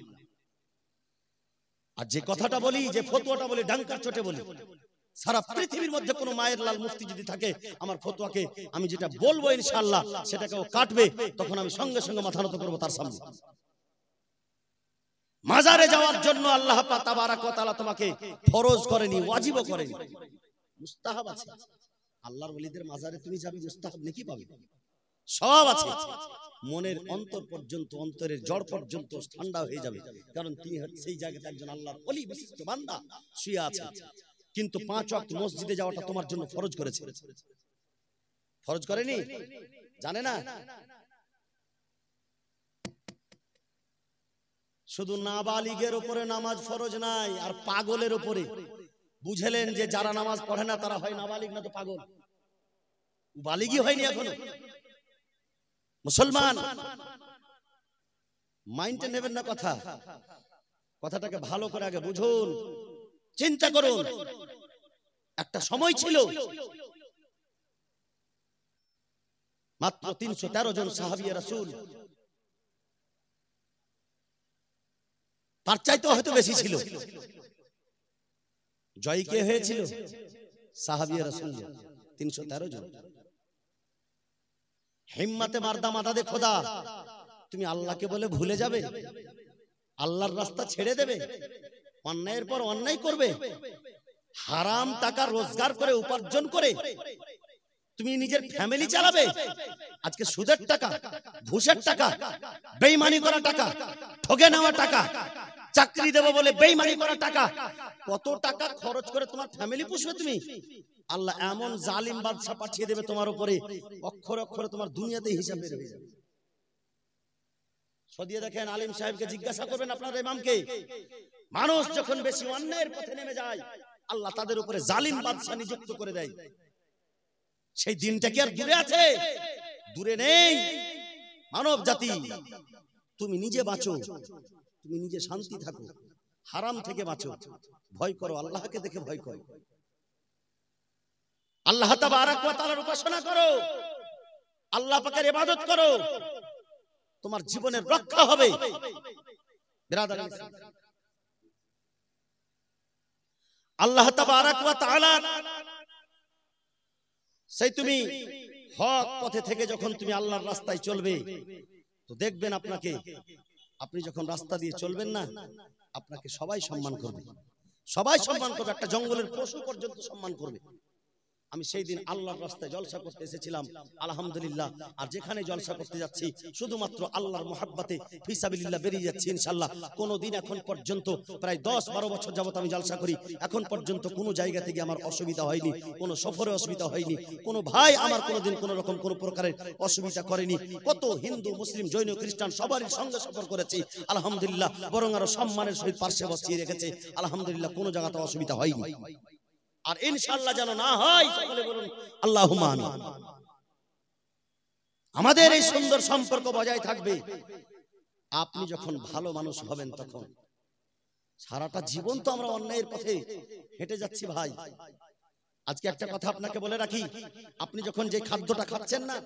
আর যে কথাটা বলি, যে ফতোয়াটা বলি, ডাঙ্কার চোটে বলি, সারা পৃথিবীর মধ্যে কোনো মায়ের লাল মুফতি যদি থাকে, আমার ফতোয়াকে আমি যেটা বলবো ইনশাআল্লাহ সেটাকে ও কাটবে, তখন আমি সঙ্গে সঙ্গে মাথা নত করবো তার সামনে। মাজারে যাওয়ার জন্য আল্লাহ পাক তাবারাক ওয়া তাআলা তোমাকে ফরজ করেনি, ওয়াজিবও করেনি, মুস্তাহাব আছে। আল্লাহর ওলিদের মাজারে তুমি যাবে, মুস্তাহাব নেকি পাবে, সব আছে। মনের অন্তর পর্যন্ত, অন্তরের জড় পর্যন্ত ঠান্ডা হয়ে যাবে, কারণ তিনি সেই জায়গাতে একজন আল্লাহর ওলি বিশিষ্ট বান্দা শুয়ে আছে। কিন্তু 5 ওয়াক্ত মসজিদে যাওয়াটা তোমার জন্য ফরজ করেছে, ফরজ করেনি? জানে না? শুধু নাবালিগের উপরে নামাজ ফরজ নাই, আর পাগলের উপরে। বুঝলেন যে যারা নামাজ পড়ে না তারা হয় নাবালিগ না তো পাগল, বালিগই হয়নি এখনো। মুসলমান মাইন্ডে নেবেন না কথা, কথাটাকে ভালো করে আগে বুঝুন, চিন্তা করুন। একটা সময় ছিল মাত্র 313 জন সাহাবী রাসূল, তার চাইতে হয়তো বেশি ছিল। জয় কে হয়েছিল? সাহাবী রাসূল 313 জন। হিম্মতে মারদা মাদাদে খোদা, তুমি আল্লাহকে বলে ভুলে যাবে, আল্লাহর রাস্তা ছেড়ে দেবে, অন্যায়ের পর অন্যায় করবে, হারাম টাকা রোজগার করে উপার্জন করে তুমি নিজের ফ্যামিলি চালাবে। আজকে সুদের টাকা, ঘুষের টাকা, বেঈমানি করা টাকা, ঠকে নেওয়া টাকা, চাকরি দেব বলে বেঈমানি করা টাকা, কত টাকা খরচ করে তোমার ফ্যামিলি পুষবে তুমি? আল্লাহ এমন জালিম বাদশা পাঠিয়ে দেবে তোমার উপরে, অক্ষরে অক্ষরে তোমার দুনিয়াতে হিসাব বের হয়ে যাবে। সদিয়ে দেখেন, আলিম সাহেবকে জিজ্ঞাসা করবেন আপনার ইমামকে, মানুষ যখন বেশি অন্যায়ের পথে নেমে যায় আল্লাহ তাদের উপরে জালিম বাদশা নিযুক্ত করে দেয়। সেই দিনটা কি আর দূরে আছে? দূরে নেই। মানব জাতি, তুমি নিজে বাঁচো, তুমি নিজে শান্তি থাকো, হারাম থেকে বাঁচো, ভয় করো, আল্লাহকে দেখে ভয় করো, আল্লাহ তাবারাক ওয়া তাআলার উপাসনা করো, আল্লাহ পাকের ইবাদত করো, তোমার জীবনের রক্ষা হবে। বিরাদার, আল্লাহ তাবারাক ওয়া তাআলা সেই তুমি হক পথে থেকে যখন তুমি আল্লাহর রাস্তায় চলবে, তো দেখবেন আপনাকে, আপনি যখন রাস্তা দিয়ে চলবেন না, আপনাকে সবাই সম্মান করবে, সবাই সম্মান করবে, একটা জঙ্গলের পশু পর্যন্ত সম্মান করবে। আমি সেই দিন আল্লাহর রাস্তায় জলসা করতে এসেছিলাম, আলহামদুলিল্লাহ। আর যেখানে জলসা করতে যাচ্ছি শুধুমাত্র আল্লাহর মুহাব্বতে ফিসাবিলিল্লাহ বেরিয়ে যাচ্ছি ইনশাআল্লাহ। কোনোদিন এখন পর্যন্ত, প্রায় 10-12 বছর যাবত আমি জলসা করি, এখন পর্যন্ত কোনো জায়গা থেকে আমার অসুবিধা হয়নি, কোনো সফরে অসুবিধা হয়নি, কোনো ভাই আমার কোনোদিন কোনো রকম কোনো প্রকারের অসুবিধা করেনি। কত হিন্দু, মুসলিম, জৈন, খ্রিস্টান সবারই সঙ্গে সফর করেছি আলহামদুলিল্লাহ, বরং আরো সম্মানের সহিত পার্শ্বে বসিয়ে রেখেছে আলহামদুলিল্লাহ, কোনো জায়গাতে অসুবিধা হয়নি। আর ইনশাআল্লাহ যেন না হয়, সকলে বলুন আল্লাহুম্মা আমিন। আমাদের এই সুন্দর সম্পর্ক বজায় থাকবে। আপনি যখন ভালো মানুষ হবেন তখন সারাটা জীবন তো আমরা অন্যায়ের পথে হেঁটে যাচ্ছি ভাই। আজকে একটা কথা আপনাকে বলে রাখি, আপনি যখন যে খাদ্যটা খাচ্ছেন না,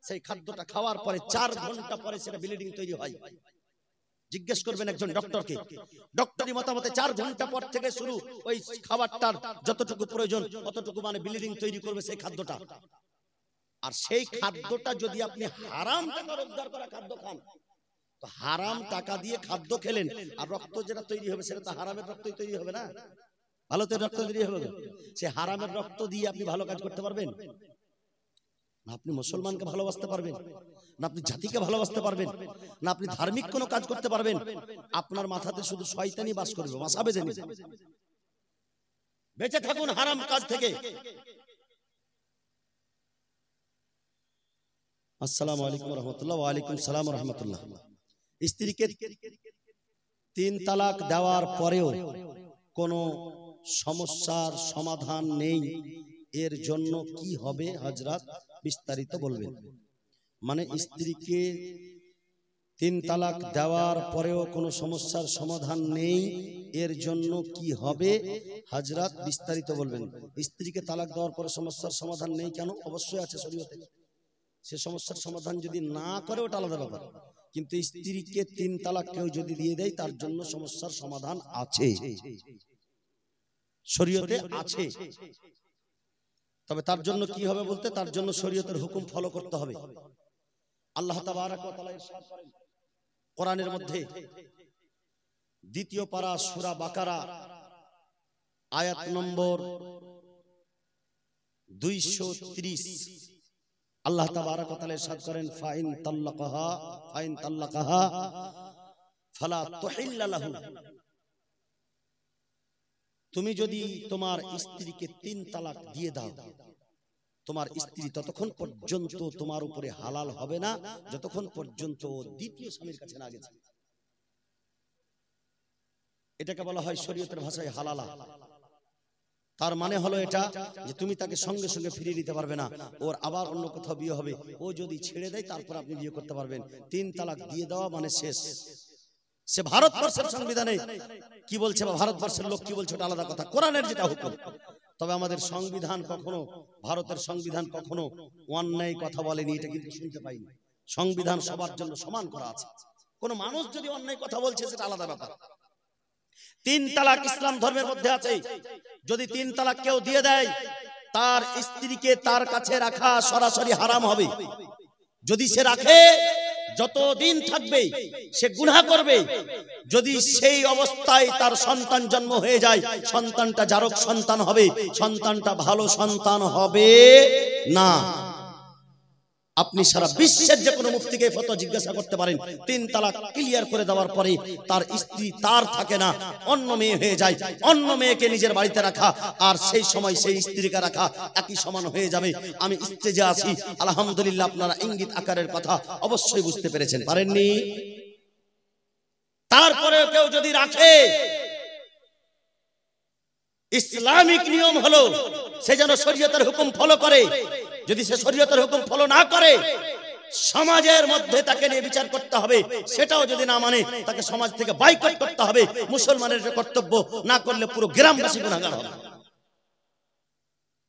সেই খাদ্যটা খাওয়ার পরে 4 ঘন্টা পরে সেটা ব্লিডিং তৈরি হয়। জিজ্ঞেস করবেন একজন ডক্টরকে, ডক্টরি মতামতে 4 ঘন্টা পর থেকে শুরু ওই খাবারটার যতটুকু প্রয়োজন ততটুকু মানে ব্লিডিং তৈরি করবে সেই খাদ্যটা। আর সেই খাদ্যটা যদি আপনি হারাম টাকা রোজগার করা খাদ্য খান, তো হারাম টাকা দিয়ে খাদ্য খেলেন, আর রক্ত যেটা তৈরি হবে সেটা তো হারামের রক্তই তৈরি হবে না, ভালো তো রক্ত তৈরি হবে। সে হারামের রক্ত দিয়ে আপনি ভালো কাজ করতে পারবেন না? আপনি মুসলমানকে ভালোবাসতে পারবেন না? আপনি জাতিকে ভালোবাসতে পারবেন না? আপনি ধার্মিক কোনো কাজ করতে পারবেন? আপনার মাথাতে শুধু শয়তানি বাস করবে, বাসা বেঁধে নেবে। বেঁচে থাকুন হারাম কাজ থেকে। আসসালামু আলাইকুম ওয়া রাহমাতুল্লাহ। ওয়া আলাইকুম সালাম ওয়া রাহমাতুল্লাহ। স্ত্রীকে 3 তালাক দেওয়ার পরেও কোনো সমস্যার সমাধান নেই, এর জন্য কি হবে হযরত? বিস্তারিত বলবেন। মানে স্ত্রীকে 3 তালাক দেওয়ার পরেও কোনো সমস্যার সমাধান নেই, এর জন্য কি হবে হযরত? বিস্তারিত বলবেন। স্ত্রীকে তালাক দেওয়ার পরে সমস্যার সমাধান নেই কেন? অবশ্যই আছে শরীয়তে। সে সমস্যার সমাধান যদি না করে ওটা আলাদা ব্যাপার, কিন্তু স্ত্রীকে 3 তালাক কেউ যদি দিয়ে দেয় তার জন্য সমস্যার সমাধান আছে। শরীয়তে আছে, তবে তার জন্য কি হবে বলতে, তার জন্য শরীয়তের হুকুম ফলো করতে হবে। আল্লাহ তাবারক ওয়া তাআলা ইরশাদ করেন কোরআনের মধ্যে, দ্বিতীয় পারা সূরা বাকারা আয়াত নম্বর 230, আল্লাহ তাবারক ওয়া তাআলা ইরশাদ করেন ফাইন তাল্লাকাহা ফালা তুহিল্লা লাহু, তুমি যদি তোমার স্ত্রীকে 3 তালাক দিয়ে দাও, তোমার স্ত্রী ততক্ষণ পর্যন্ত তোমার উপরে হালাল হবে না যতক্ষণ পর্যন্ত দ্বিতীয় স্বামীর কাছে না গেছে। এটাকে বলা হয় শরীয়তের ভাষায় হালালা। তার মানে হলো এটা যে তুমি তাকে সঙ্গে সঙ্গে ফিরিয়ে দিতে পারবে না, ওর আবার অন্য কোথাও বিয়ে হবে, ও যদি ছেড়ে দেয় তারপর আপনি বিয়ে করতে পারবেন। 3 তালাক দিয়ে দেওয়া মানে শেষ। সে ভারতবর্ষের সংবিধানে কি বলছে বা ভারতবর্ষের লোক কি বলছে ওটা আলাদা কথা, কোরআনের যেটা হুকুম। তবে আমাদের সংবিধান কখনো, ভারতের সংবিধান কখনো অন্যায় কথা বলেনি, এটা কিন্তু শুনতে পাইনি। সংবিধান সবার জন্য সমান করা আছে, কোন মানুষ যদি অন্যায় কথা বলছে সেটা আলাদা ব্যাপার। 3 তালাক ইসলাম ধর্মের মধ্যে আছে। যদি 3 তালাক কেউ দিয়ে দেয়, তার স্ত্রীকে তার কাছে রাখা সরাসরি হারাম হবে। যদি সে রাখে, যতদিন থাকবে সে গুনাহ করবে। যদি সেই অবস্থায় তার সন্তান জন্ম হয়ে যায়, সন্তানটা জারক সন্তান হবে, সন্তানটা ভালো সন্তান হবে না। আপনি সারা বিশ্বের যে কোনো মুফতিকে ফতোয়া জিজ্ঞাসা করতে পারেন, 3 তালাক ক্লিয়ার করে দেওয়ার পরে তার স্ত্রী তার থাকে না, অন্য মেয়ে হয়ে যায়, অন্য মেয়েকে নিজের বাড়িতে রাখা আর সেই সময় সেই স্ত্রীকে রাখা একই সমান হয়ে যাবে। আমি স্টেজে আছি, আলহামদুলিল্লাহ আপনারা ইঙ্গিত আকারের কথা অবশ্যই বুঝতে পেরেছেন, পারেননি? তারপরে কেউ যদি রাখে, ইসলামিক নিয়ম হলো সে যেন শরীয়তের হুকুম ফলো করে। যদি সে শরীয়তের হুকুম ফলো না করে, সমাজের মধ্যে তাকে নিয়ে বিচার করতে হবে। সেটাও যদি না মানে, তাকে সমাজ থেকে বাইকট করতে হবে। মুসলমানের কর্তব্য, না করলে পুরো গ্রামবাসী গুনাহগার হবে।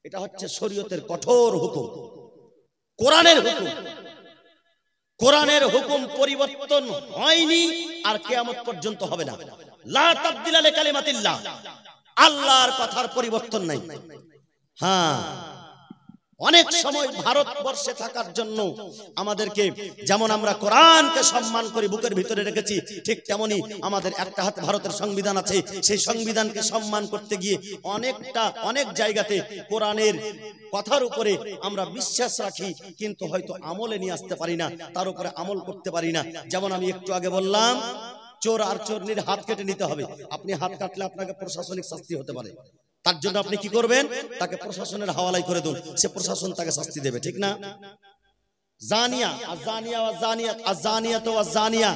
এটা হচ্ছে শরীয়তের কঠোর হুকুম, কোরআনের হুকুম। কোরআনের হুকুম পরিবর্তন হয়নি আর কিয়ামত পর্যন্ত হবে না। লা তাবদিলা লিকালিমাতিল্লাহ, আল্লাহর কথার পরিবর্তন নাই। হ্যাঁ, অনেক সময় ভারতবর্ষে থাকার জন্য আমাদেরকে, যেমন আমরা কোরআনকে সম্মান করি, বুকের ভিতরে রেখেছি, ঠিক তেমনি আমাদের একটা হাতে ভারতের সংবিধান আছে। সেই সংবিধানকে সম্মান করতে গিয়ে অনেক জায়গাতে কোরআনের কথার উপরে আমরা বিশ্বাস রাখি, কিন্তু হয়তো আমলে নিয়ে আসতে পারি না, তার উপরে আমল করতে পারি না। যেমন আমি একটু আগে বললাম, চোর আর চোরনির হাত কেটে নিতে হবে। আপনি হাত কাটলে আপনাকে প্রশাসনিক শাস্তি হতে পারে, তার জন্য আপনি কি করবেন? তাকে প্রশাসনের হাওয়ালাই করে দেন, সে প্রশাসন তাকে শাস্তি দেবে, ঠিক না? জানিয়া আজানিয়া ওয়া জানিয়াত আজানিয়াতু ওয়া জানিয়া,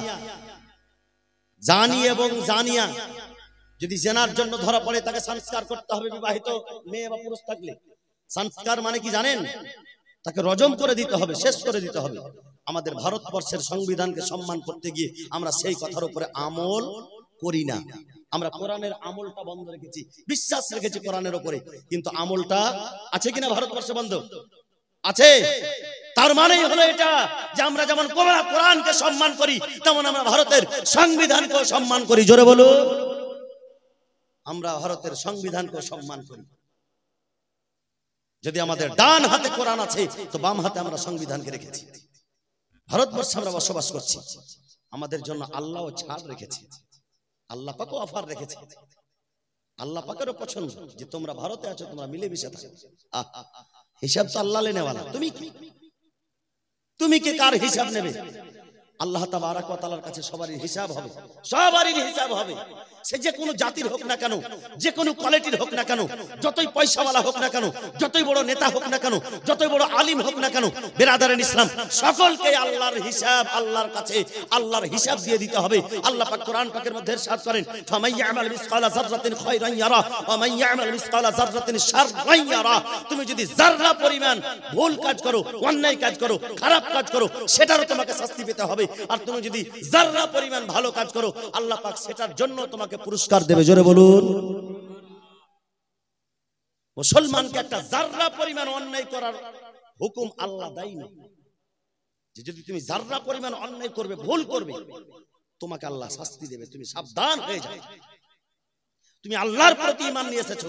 জানি এবং জানিয়া যদি জেনার জন্য ধরা পড়ে, তাকে সংস্কার করতে হবে। বিবাহিত মেয়ে বা পুরুষ থাকলে সংস্কার মানে কি জানেন? তাকে রজম করে দিতে হবে, শেষ করে দিতে হবে। আমাদের ভারতবর্ষের সংবিধানকে সম্মান করতে গিয়ে আমরা সেই কথার উপরে আমল করি না। আমরা কোরআনের আমলটা বন্ধ রেখেছি, বিশ্বাস রেখেছি কোরআনের উপরে, কিন্তু আমলটা আছে কিনা ভারতবর্ষে বন্ধ আছে। তার মানেই হলো এটা যে আমরা যেমন কোরআনকে সম্মান করি, তেমন আমরা ভারতের সংবিধানকেও সম্মান করি। জোরে বলুন, আমরা ভারতের সংবিধানকেও সম্মান করি। যদি আমাদের ডান হাতে কোরআন আছে, তো বাম হাতে আমরা সংবিধানকে রেখেছি। ভারতবর্ষে আমরা বসবাস করছি, আমাদের জন্য আল্লাহও ছাড় রেখেছে, আল্লাহ পাকও অফার রেখেছে। আল্লাহ পাকেরও পছন্দ যে তোমরা ভারতে আছো, তোমরা মিলেমিশে থাকো। হিসাব তো আল্লাহ নেওয়ালা, তুমি কে কার হিসাব নেবে? আল্লাহ তাবারক ওয়া তাআলার কাছে সবারই হিসাব হবে, সবারই হিসাব হবে। সে যে কোনো জাতির হোক না কেন, যে কোনো কোয়ালিটির হোক না কেন, যতই পয়সাওয়ালা হোক না কেন, যতই বড় নেতা হোক না কেন, যতই বড় আলিম হোক না কেন, বেরাদারান ইসলাম, সকলকে আল্লাহর হিসাব, আল্লাহর কাছে আল্লাহর হিসাব দিয়ে দিতে হবে। আল্লাহ পাক কোরআন পাকের মধ্যে ইরশাদ করেন, ফামান ইয়ামাল মিসকালা যাররাতিন খায়রান ইয়ারা ওয়া মান ইয়ামাল মিসকালা যাররাতিন শাররান ইয়ারা। তুমি যদি যাররা পরিমাণ ভুল কাজ করো, অন্যায় কাজ করো, খারাপ কাজ করো, সেটারও তোমাকে শাস্তি পেতে হবে। আর তুমি যদি যাররা পরিমাণ ভালো কাজ করো, আল্লাহ পাক সেটার জন্য তোমাকে পুরস্কার দেবে। জোরে বলুন। মুসলমানকে একটা যাররা পরিমাণ অন্যায় করার হুকুম আল্লাহ দেয়নি, যে যদি তুমি যাররা পরিমাণ অন্যায় করবে, ভুল করবে, তোমাকে আল্লাহ শাস্তি দেবে, তুমি সাবধান হয়ে যাও। তুমি আল্লাহর প্রতি ঈমান নিয়ে এসেছো।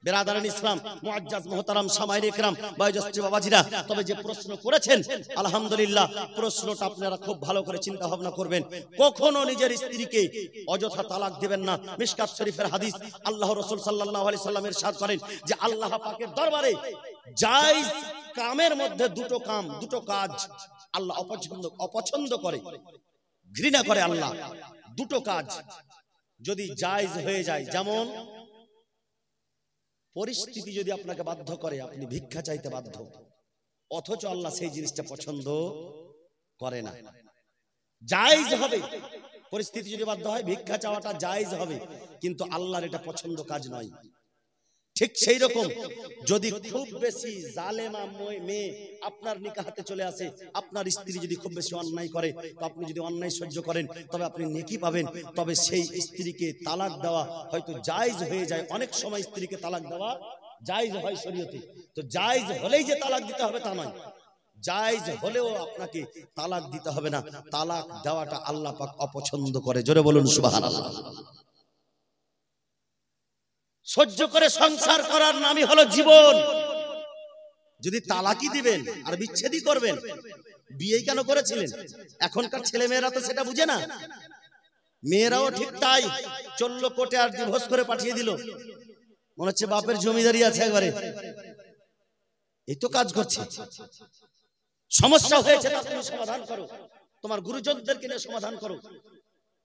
বেরাদারান ইসলাম, মুআজ্জাজ মুহতারাম সামাইরে ইকরাম, বয়োজ্যেষ্ঠ বাবাজিরা, তবে যে প্রশ্ন করেছেন আলহামদুলিল্লাহ, প্রশ্নটা আপনারা খুব ভালো করে চিন্তা ভাবনা করবেন। কখনো নিজের স্ত্রীকে অযথা তালাক দিবেন না। মিশকাত শরীফের হাদিস, আল্লাহ রাসূল সাল্লাল্লাহু আলাইহি সাল্লাম ইরশাদ করেন যে আল্লাহ পাকের দরবারে জায়েজ কামের মধ্যে দুটো কাজ আল্লাহ অপছন্দ করে, ঘৃণা করে আল্লাহ। দুটো কাজ যদি জায়েজ হয়ে যায়, যেমন পরিস্থিতি যদি আপনাকে বাধ্য করে আপনি ভিক্ষা চাইতে বাধ্য, অথচ আল্লাহ সেই জিনিসটা পছন্দ করে না। জায়েজ হবে, পরিস্থিতি যদি বাধ্য হয় ভিক্ষা চাওয়াটা জায়েজ হবে, কিন্তু আল্লাহর এটা পছন্দ কাজ নয়। ঠিক সেই রকম যদি খুব বেশি জালেমা মেয়ে আপনার নিকাহাতে চলে আসে, আপনার স্ত্রী যদি খুব বেশি অন্যায় করে, তো আপনি যদি অন্যায় সহ্য করেন তবে আপনি নেকি পাবেন। তবে সেই স্ত্রীকে তালাক দেওয়া হয়তো জায়েজ হয়ে যায়। অনেক সময় স্ত্রীকে তালাক দেওয়া জায়েজ হয় শরীয়তে, তো জায়েজ হলেই যে তালাক দিতে হবে তা নয়। জায়েজ হলেও আপনাকে তালাক দিতে হবে না। তালাক দেওয়াটা আল্লাহ পাক অপছন্দ করে। জোরে বলুন সুবহানাল্লাহ। সহ্য করে সংসার করার নামই হলো জীবন। যদি তালাকি দিবেন আর বিচ্ছেদই করবেন, বিয়ে কেন করেছিলেন? এখনকার ছেলে মেয়েরা তো সেটা বুঝে না। মেয়েরাও ঠিক তাই, চললো কোর্টে আর ডিভোর্স করে পাঠিয়ে দিল, মনে হচ্ছে বাপের জমিদারি আছে একবারে। এই তো কাজ করছে। সমস্যা হয়েছে তা তুমি সমাধান করো, তোমার গুরুজনদেরকে নিয়ে সমাধান করো,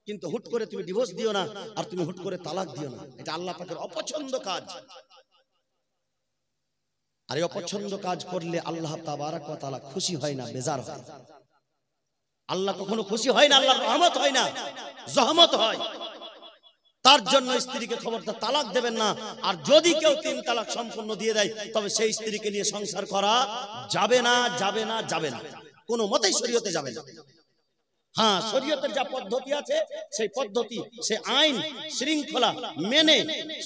কিন্তু হুট করে তুমি ডিভোর্স দিও না, আর তুমি হুট করে তালাক দিও না। এটা আল্লাহ পাকের অপছন্দ কাজ। আর এই অপছন্দ কাজ করলে আল্লাহ তাবারক ওয়া তাআলা খুশি হয় না, বেজার হয়। আল্লাহ কখনো খুশি হয় না, আল্লাহর রহমত হয় না, জহমত হয়। তার জন্য স্ত্রীকে খবরদার তালাক দেবেন না। আর যদি কেউ 3 তালাক সম্পূর্ণ দিয়ে দেয়, তবে সেই স্ত্রীকে নিয়ে সংসার করা যাবে না, যাবে না, যাবে না, কোনো মতেই শরীয়তে যাবে না। হ্যাঁ, শরীয়তের যা পদ্ধতি আছে সেই পদ্ধতি, সেই আইন শৃঙ্খলা মেনে,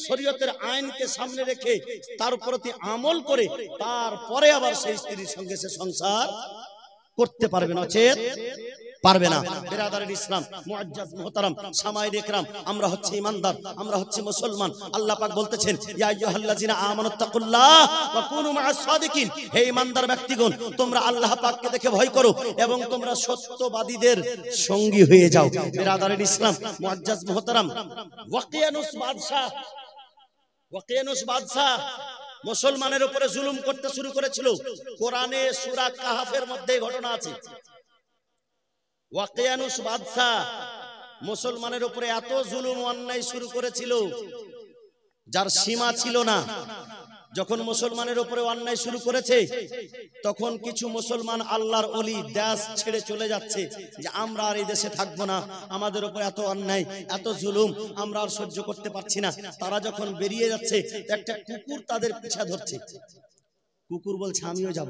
শরীয়তের আইনকে সামনে রেখে তার প্রতি আমল করে তারপরে আবার সেই স্ত্রীর সঙ্গে সে সংসার করতে পারবে, নচেত পারবে না। বিরাদারিন ইসলাম, মুআজ্জাজ মুহতারাম সামাইরে ইকরাম, আমরা হচ্ছে ঈমানদার, আমরা হচ্ছে মুসলমান। আল্লাহ পাক বলতেছেন ইয়া আইয়ুহাল্লাযিনা আমানুত্তাকুল্লাহ ওয়া কুনু মা'আস সাদিকিন, হে ঈমানদার ব্যক্তিগণ, তোমরা আল্লাহ পাককে দেখে ভয় করো এবং তোমরা সত্যবাদীদের সঙ্গী হয়ে যাও। বিরাদারিন ইসলাম, মুআজ্জাজ মুহতারাম, ওয়াকিয়ানুস বাদশা মুসলমানের উপরে জুলুম করতে শুরু করেছিল। কোরআনে সূরা কাহাফের মধ্যে ঘটনা আছে। ওয়াকিয়ানুস বাদশা মুসলমানের উপরে এত জুলুম অন্যায় শুরু করেছিল যার সীমা ছিল না। যখন মুসলমানের উপরে অন্যায় শুরু করেছে, তখন কিছু মুসলমান আল্লাহর ওলি দেশ ছেড়ে চলে যাচ্ছে যে আমরা আর এই দেশে থাকবো না, আমাদের উপরে এত অন্যায়, এত জুলুম আমরা আর সহ্য করতে পারছি না। তারা যখন বেরিয়ে যাচ্ছে, একটা কুকুর তাদের পিছা ধরছে। কুকুর বলছে আমিও যাব।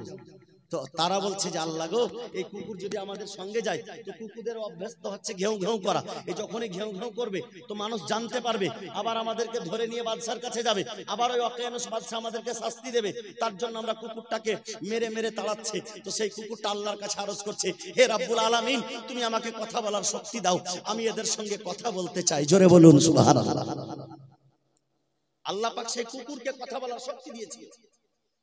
তো তারা বলছে যে আল্লাহ গো, এই কুকুর যদি আমাদের সঙ্গে যায়, তো কুকুরদের অভ্যস্ত হচ্ছে ঘেউ ঘেউ করা, এই যখনই ঘেউ ঘেউ করবে তো মানুষ জানতে পারবে, আবার আমাদেরকে ধরে নিয়ে বাদশার কাছে যাবে, আবার ওই ওয়াকিয়ানুস বাদশা আমাদেরকে শাস্তি দেবে। তার জন্য আমরা কুকুরটাকে মেরে মেরে তাড়াচ্ছে। তো সেই কুকুরটা আল্লাহর কাছে আরজ করছে, হে রাব্বুল আলামিন, তুমি আমাকে কথা বলার শক্তি দাও, আমি এদের সঙ্গে কথা বলতে চাই। জোরে বলুন সুবহানাল্লাহ। আল্লাহ পাক সেই কুকুরকে কথা বলার শক্তি দিয়েছে।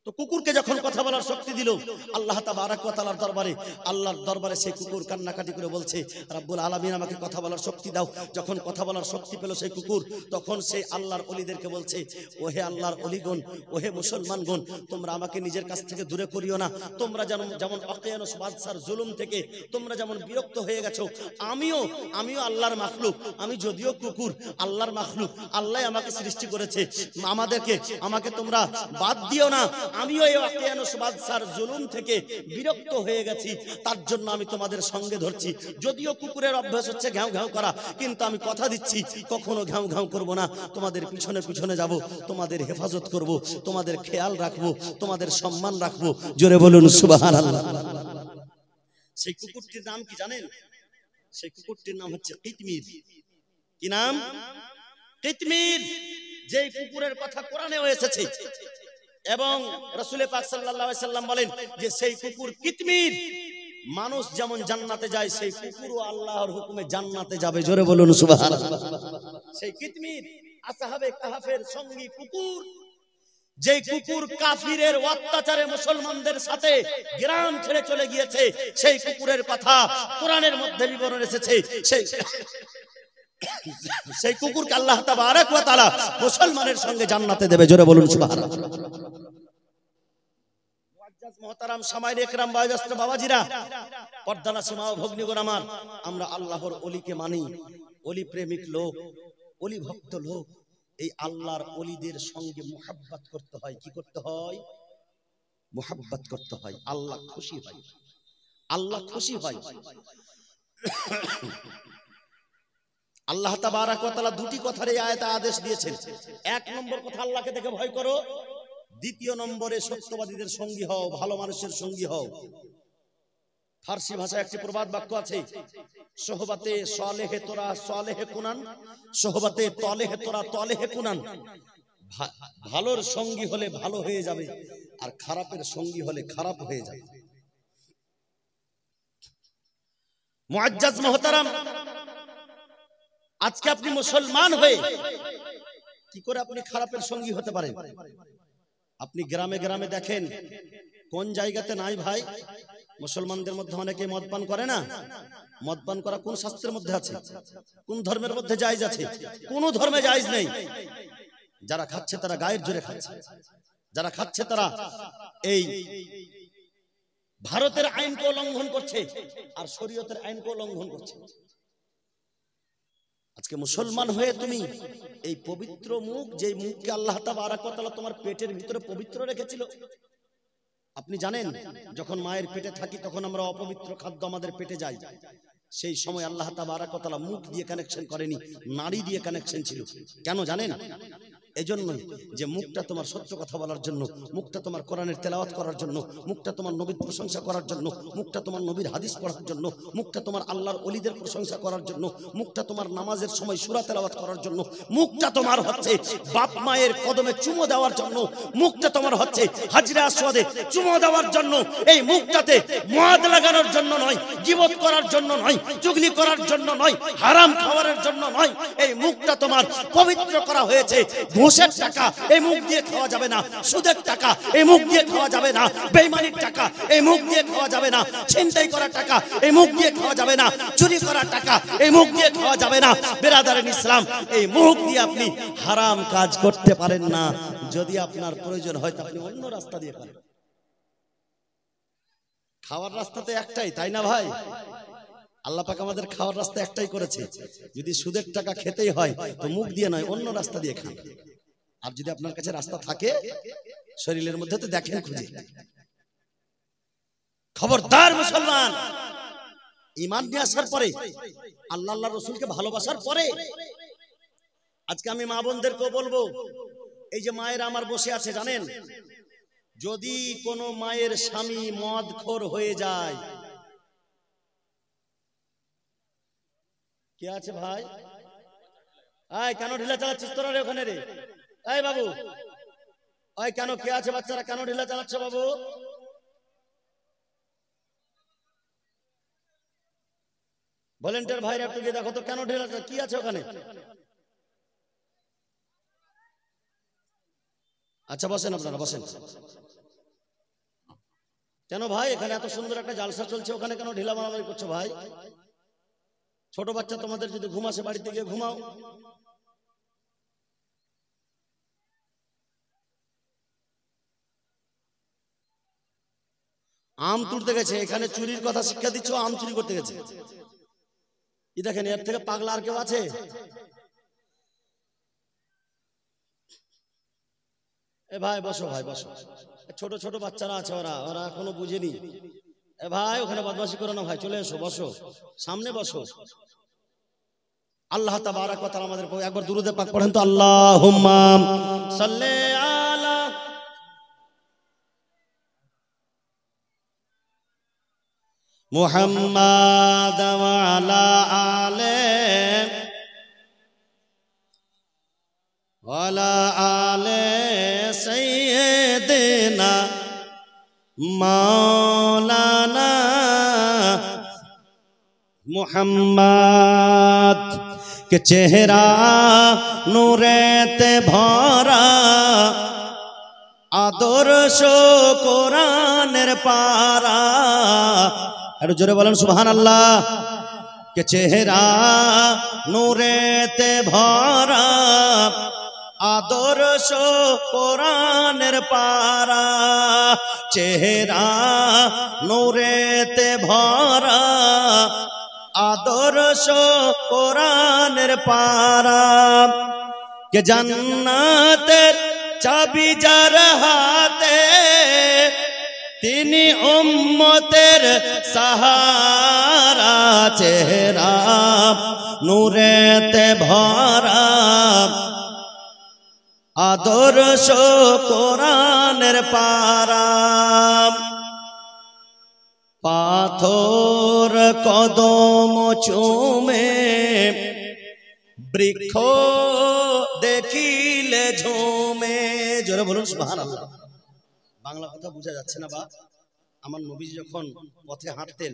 তো কুকুরকে যখন কথা বলার শক্তি দিল, আল্লাহ তাবারক ওয়া তাআলার দরবারে, আল্লাহর দরবারে সেই কুকুর কান্নাকাটি করে বলছে, রাব্বুল আলামিন আমাকে কথা বলার শক্তি দাও। যখন কথা বলার শক্তি পেল সেই কুকুর, তখন সেই আল্লাহর ওলিদেরকে বলছে, ওহে আল্লাহর ওলিগণ, ওহে মুসলমানগণ, তোমরা আমাকে নিজের কাছ থেকে দূরে করিও না। তোমরা যেমন ওয়াকিয়ানুস বাদশার জুলুম থেকে তোমরা যেমন বিরক্ত হয়ে গেছো, আমিও আল্লাহর মাখলুক, আমি যদিও কুকুর, আল্লাহর মাখলুক, আল্লাহ আমাকে সৃষ্টি করেছে, আমাকে তোমরা বাদ দিও না। আমিও এই ওয়াকিয়ানুস বাদশার জুলুম থেকে বিরক্ত হয়ে গেছি, তার জন্য আমি তোমাদের সঙ্গে ধরছি। যদিও কুকুরের অভ্যাস হচ্ছে ঘ্যাও ঘ্যাও করা, কিন্তু আমি কথা দিচ্ছি কখনো ঘ্যাও ঘ্যাও করব না। তোমাদের পিছনে পিছনে যাব, তোমাদের হেফাজত করব, তোমাদের খেয়াল রাখবো, তোমাদের সম্মান রাখবো। জোরে বলুন সুবহানাল্লাহ। সেই কুকুরটির নাম কি জানেন? সেই কুকুরটির নাম হচ্ছে কিতমির। কি নাম? কিতমির। যে কুকুরের কথা কোরআনেও এসেছে এবং রাসূল পাক সাল্লাল্লাহু আলাইহি সাল্লাম বলেন যে সেই কুকুর কিতমির, মানুষ যেমন জান্নাতে যায় সেই কুকুরও আল্লাহর হুকুমে জান্নাতে যাবে। জোরে বলুন সুবহানাল্লাহ। সেই কিতমির আসহাবে কাহফের সঙ্গী কুকুর, যে কুকুর কাফিরের অত্যাচারে মুসলমানদের সাথে গ্রাম ছেড়ে চলে গিয়েছে, সেই কুকুরের কথা কোরআনের মধ্যে বিবরণ এসেছে। সেই কুকুরকে আল্লাহ তাবারক ওয়া তাআলা মুসলমানের সঙ্গে জান্নাতে দেবে। জোরে বলুন সুবহানাল্লাহ। মুআজ্জাজ মুহতারাম সামাইরে একরাম বয়োজ্যেষ্ঠ বাবাজিরা, পর্দানা সীমা ও ভগ্নীগণ আমার, আমরা আল্লাহর ওলিকে মানি, ওলি প্রেমিক লোক, ওলি ভক্ত লোক। এই আল্লাহর ওলিদের সঙ্গে মুহাব্বত করতে হয়। কি করতে হয়? মুহাব্বত করতে হয়। আল্লাহ খুশি হয়, আল্লাহ খুশি হয়। আল্লাহ তাবারক ওয়া তাআলা দুটি কথার এই আয়াতে আদেশ দিয়েছেন। এক নম্বর কথা, আল্লাহকে দেখে ভয় করো। দ্বিতীয় নম্বরে, সত্যবাদীদের সঙ্গী হও, ভালো মানুষের সঙ্গী হও। ফার্সি ভাষায় একটি প্রবাদ বাক্য আছে, সোহবাতে সালেহে তোরা সালেহে কুনান, সোহবাতে তলেহে তোরা তলেহে কুনান। ভালোর সঙ্গী হলে ভালো হয়ে যাবে, আর খারাপের সঙ্গী হলে খারাপ হয়ে যাবে। মুআজ্জাজ মুহতারাম, আজকে আপনি মুসলমান হয়ে কি করে আপনি খারাপের সঙ্গী হতে পারেন? আপনি গ্রামে গ্রামে দেখেন, কোন জায়গাতে নাই ভাই? মুসলমানদের মধ্যে অনেকে মদ পান করে না? মদ পান করা কোন শাস্ত্রের মধ্যে আছে? কোন ধর্মের মধ্যে জায়েজ আছে? কোন ধর্মে জায়েজ নেই। যারা খাচ্ছে তারা গায়ের জোরে খাচ্ছে, যারা খাচ্ছে তারা এই ভারতের আইনকে লঙ্ঘন করছে আর শরীয়তের আইনকে লঙ্ঘন করছে। আজকে মুসলমান হয়ে তুমি এই পবিত্র মুখ, যে মুখকে আল্লাহ তাবারক ওয়া তাআলা তোমার পেটের ভিতরে পবিত্র রেখেছিল, আপনি জানেন যখন মায়ের পেটে থাকি তখন আমরা অপবিত্র খাদ্য আমাদের পেটে যায়। সেই সময় আল্লাহ তাবারক ওয়া তাআলা মুখ দিয়ে কানেকশন করেনি, নারী দিয়ে কানেকশন ছিল। কেন জানেন? এজন্যই যে মুখটা তোমার সত্য কথা বলার জন্য, মুখটা তোমার কোরআনের তেলাওয়াত করার জন্য, মুখটা তোমার নবীর প্রশংসা করার জন্য, মুখটা তোমার নবীর হাদিস পড়ার জন্য, মুখটা তোমার আল্লাহর ওলিদের প্রশংসা করার জন্য, মুখটা তোমার নামাজের সময় সূরা তেলাওয়াত করার জন্য, মুখটা তোমার হচ্ছে বাপ মায়ের কদমে চুমো দেওয়ার জন্য, মুখটা তোমার হচ্ছে হাজরে আসওয়াদে চুমো দেওয়ার জন্য। এই মুখটাতে মদ লাগানোর জন্য নয়, গীবত করার জন্য নয়, চুগলি করার জন্য নয়, হারাম খাওয়ার জন্য নয়। এই মুখটা তোমার পবিত্র করা হয়েছে। ঘুষের টাকা এই মুখ দিয়ে খাওয়া যাবে না, সুদের টাকা এই মুখ দিয়ে খাওয়া যাবে না, বেঈমানির টাকা এই মুখ দিয়ে খাওয়া যাবে না, ছিনতাই করা টাকা এই মুখ দিয়ে খাওয়া যাবে না, চুরি করা টাকা এই মুখ দিয়ে খাওয়া যাবে না। বেরাদারিন ইসলাম, এই মুখ দিয়ে আপনি হারাম কাজ করতে পারেন না। যদি আপনার প্রয়োজন হয় তো আপনি অন্য রাস্তা দিয়ে করেন। খাওয়ার রাস্তা তো একটাই, তাই না ভাই? আল্লাহ পাক আমাদের খাওয়ার রাস্তা একটাই করেছে। যদি সুদের টাকা খেতেই হয় তো মুখ দিয়ে নয়, অন্য রাস্তা দিয়ে খান। আর যদি আপনার কাছে রাস্তা থাকে শরীরের মধ্যে, তো দেখেন খুঁজে। খবরদার মুসলমান, ঈমান নিয়ে আসার পরে, আল্লাহ আল্লাহর রাসূলকে ভালোবাসার পরে, আজকে আমি মা বোনদেরকেও বলবো, এই যে মায়েরা আমার বসে আছে, জানেন যদি কোনো মায়ের স্বামী মদখোর হয়ে যায়, কে আছে ভাই? আয় কেন ঢিলা চালাচ্ছিস তোরা রে ওখানে রে? এই বাবু, আয় কেন, কে আছে বাচ্চারা, কেন ঢিলা চালাচ্ছ বাবু? ভলেন্টিয়ার ভাইরা একটু গিয়ে দেখো তো কেন ঢিলা, কি আছে ওখানে? আচ্ছা বসেন, আপনারা বসেন। কেন ভাই, এখানে এত সুন্দর একটা জালসা চলছে, ওখানে কেন ঢিলা মারামারি করছো ভাই? ছোট বাচ্চা তোমাদের যদি ঘুম আসে বাড়িতে গিয়ে ঘুমাও। আম তুলতে গেছে, এখানে চুরির কথা শিক্ষা দিচ্ছ, আম চুরি করতে গেছে। এই দেখেন, এর থেকে পাগলা আর কেউ আছে? এ ভাই বসো, ভাই বসো। ছোট ছোট বাচ্চারা আছে, ওরা ওরা এখনো বুঝেনি। এ ভাই ওখানে বদমাশি করো না ভাই, চলে এসো, বসো, সামনে বসো। আল্লাহ তাবারক ওয়া তাআলা আমাদের একবার দুরূদে পাক পড়েন তো, আল্লাহুম্মা সাল্লি আলা মুহাম্মাদ ওয়া আলা আলে ওয়া আলা আলে সাইয়্যিদিনা মাওলানা মুহাম্মদ। কে চেহারা নূরেতে ভরা আদর্শ কোরআনের পারা। একটু জোরে বলেন সুবহানাল্লাহ। কে চেহারা নূরেতে ভরা আদর্শ কোরআনের পারা। চেহারা নূরেতে ভরা আদর্শ কোরআনের পারা। কে জান্নাতের চাবি যার হাতে তিনি উম্মতের সাহারা। চেহারা নূরেতে ভরা আদর্শ কোরআনের পারা। পাথর কদম চুমে বৃক্ষ দেখিলে ঝুমে। জোরে বলুন সুবহানাল্লাহ। বাংলা কথা বোঝা যাচ্ছে না বা? আমার নবী যখন পথে হাঁটতেন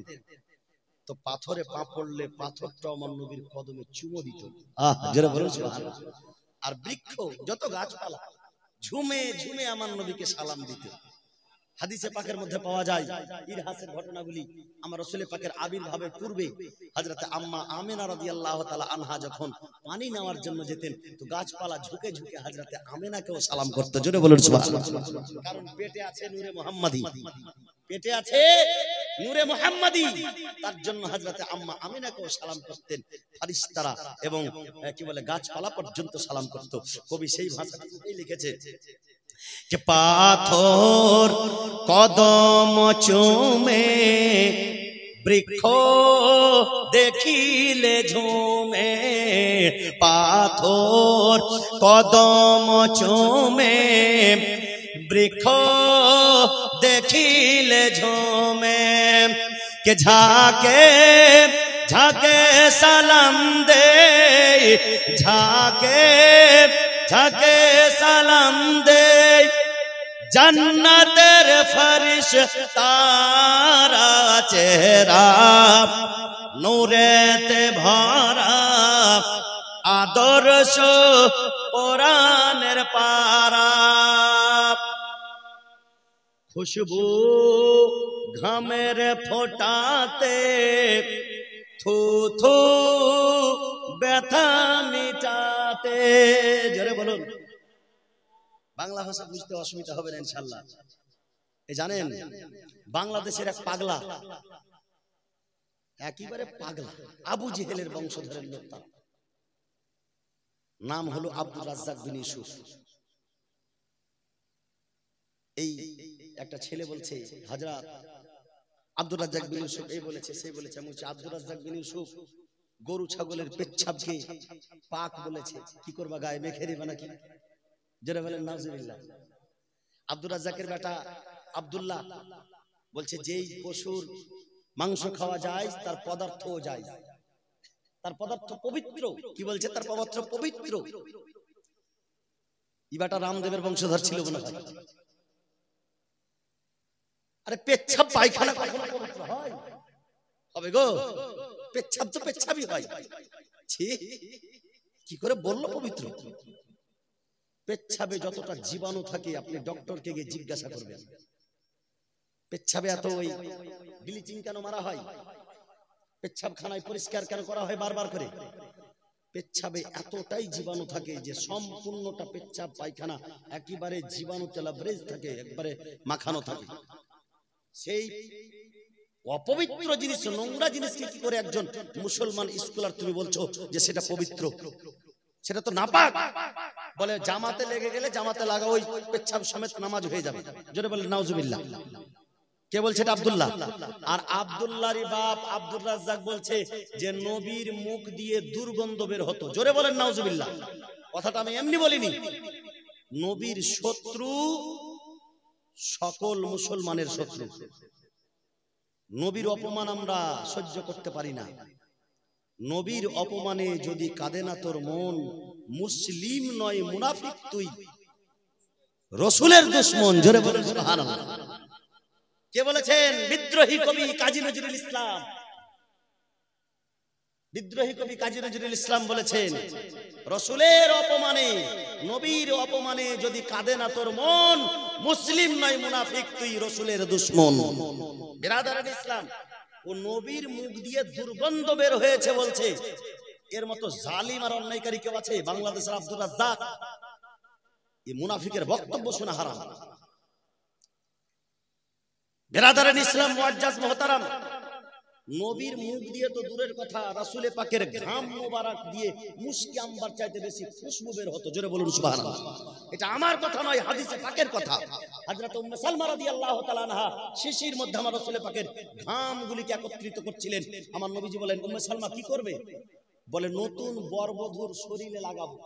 তো পাথরে পা পড়লে পাথরটা আমার নবীর কদমে চুমো দিত। জোরে বলুন সুবহানাল্লাহ। আর বৃক্ষ যত গাছপালা ঝুমে ঝুমে আমার নবীকে সালাম দিত। হাদিসে পাকের মধ্যে পাওয়া যায় ইরহাসের ঘটনাগুলি। আমার রাসূল পাকের আবির্ভাবের পূর্বে হযরতে আম্মা আমিনা রাদিয়াল্লাহু তাআলা আনহা যখন পানি নেওয়ার জন্য যেতেন তো গাছপালা ঝুঁকে ঝুঁকে হযরতে আমিনাকেও সালাম করতে। জোরে বলুন সুবহানাল্লাহ। কারণ পেটে আছে নূরে মুহাম্মাদি, পেটে আছে নূরে মুহাম্মাদি, তার জন্য হযরতে আম্মা আমিনাকেও সালাম করতেন ফেরেশতারা এবং কি বলে গাছপালা পর্যন্ত সালাম করত। কবি সেই ভাষাতেই লিখেছে যে পাথর কদম চুমে বৃক্ষ দেখিলে ঝুমে। পাথর কদম চুমে বৃক্ষ দেখিলে ঝুমে। কে ঝাঁকে ঝাঁকে সালাম দে, ঝাঁকে ঝাঁকে সালাম দে জান্নাতের ফেরেশতারা। চেহারা নূরেতে ভরা আদর্শ কোরআনের পারা। খুশবু ঘামের ফোঁটাতে থু থু ব্যথা মিটাতে। জোরে বলুন। বাংলা ভাষা বুঝতে অসুবিধা হবে না ইনশাআল্লাহ। এই জানেন বাংলাদেশের এক পাগলা, একেবারে পাগলা, আবু জেহেলের বংশধরের লোক, তার নাম হলো আব্দুর রাজ্জাক বিন ইউসুফ। এই একটা ছেলে বলছে হযরত আব্দুর রাজ্জাক বিন ইউসুফ এই বলেছে সেই বলেছে। আমি বলছি আব্দুর রাজ্জাক বিন ইউসুফ গরু ছাগলের পেচ্ছাবকে পাক বলেছে, কি করবা গায়ে মেখে দিবা নাকি? যারা বলেন নাউজুবিল্লাহ। আব্দুর রাজ্জাকের বেটা আব্দুল্লাহ বলছে যেই পশুর মাংস খাওয়া যায় তার পদার্থও যায়, তার পদার্থ পবিত্র। কি বলছে? তার পদার্থ পবিত্র। এই বেটা রামদেবের বংশধর ছিল মনে হয়। আরে পেচ্ছাব পায়খানা কখনো পবিত্র হয়? হবে গো? পেচ্ছাব তো পেচ্ছাবই হয়। ছি, কি করে বললো পবিত্র? পেচ্ছাবে যতটা জীবাণু থাকে আপনি ডক্টরকে গিয়ে জিজ্ঞাসা করবেন। পেচ্ছাবে এত ওই ব্লিচিং কেন মারা হয়? পেচ্ছাবখানায় পরিষ্কার কেন করা হয় বারবার করে? পেচ্ছাবে এতটাই জীবাণু থাকে যে সম্পূর্ণটা পেচ্ছাব পায়খানা একেবারে জীবাণু তেলাব্রেজ থাকে, একবারে মাখানো থাকে। সেই অপবিত্র জিনিস, নোংরা জিনিসকে কি করে একজন মুসলমান স্কলার তুমি বলছো যে সেটা পবিত্র? সেটা তো নাপাক। বলে জামাতে লেগে গেলে জামাতে লাগা ওই পেচ্ছাব সমেত নামাজ হয়ে যাবে। জোরে বলে নাউজুবিল্লাহ। কে বলছে? এটা আব্দুল্লাহ। আর আব্দুল্লাহরই বাপ আব্দুর রাজ্জাক বলছে যে নবীর মুখ দিয়ে দুর্গন্ধ বের হতো। জোরে বলেন নাউজুবিল্লাহ। কথাটা আমি এমনি বলিনি। নবীর শত্রু সকল মুসলমানের শত্রু। নবীর অপমান আমরা সহ্য করতে পারি না। নবীর অপমানে যদি কাঁদে না তোর মন, মুসলিম নয় মুনাফিক তুই, রসুলের দুশমন। জোরে বলেন সুবহানাল্লাহ। কে বলেছেন? বিদ্রোহী কবি কাজী নজরুল ইসলাম। বিদ্রোহী কবি কাজী নজরুল ইসলাম বলেছেন, রসুলের অপমানে, নবীর অপমানে যদি কাঁদে না তোর মন, মুসলিম নয় মুনাফিক, তুই রসুলের দুশমন। বিরাদারান ইসলাম, ও নবীর মুখ দিয়ে দুর্গন্ধ বের হয়েছে বলছে, এর মতো জালিম আর অন্যায়কারী কেউ আছে? বাংলাদেশের আব্দুর রাজ্জাক। এই মুনাফিকের বক্তব্য শোনা হারাম। বিরাদারান ইসলাম মুআজ্জাজ মুহতারাম, নবীর মুখ দিয়ে তো দূরের কথা, রাসূলে পাকের ঘাম মোবারক দিয়ে মুশকি আম্বার চাইতে বেশি খুশবু বের হতো। জোরে বলুন সুবহানাল্লাহ। এটা আমার কথা নয়, হাদিসে পাকের কথা। হযরত উম্মে সালমা রাদিয়াল্লাহু তাআলা আনহা শিশির মধ্যে আমার রাসূলে পাকের ঘামগুলিকে একত্রিত করছিলেন। আমার নবীজি বলেন, উম্মে সালমা কি করবে? বলে, নতুন বরবধূর শরীরে লাগাবো।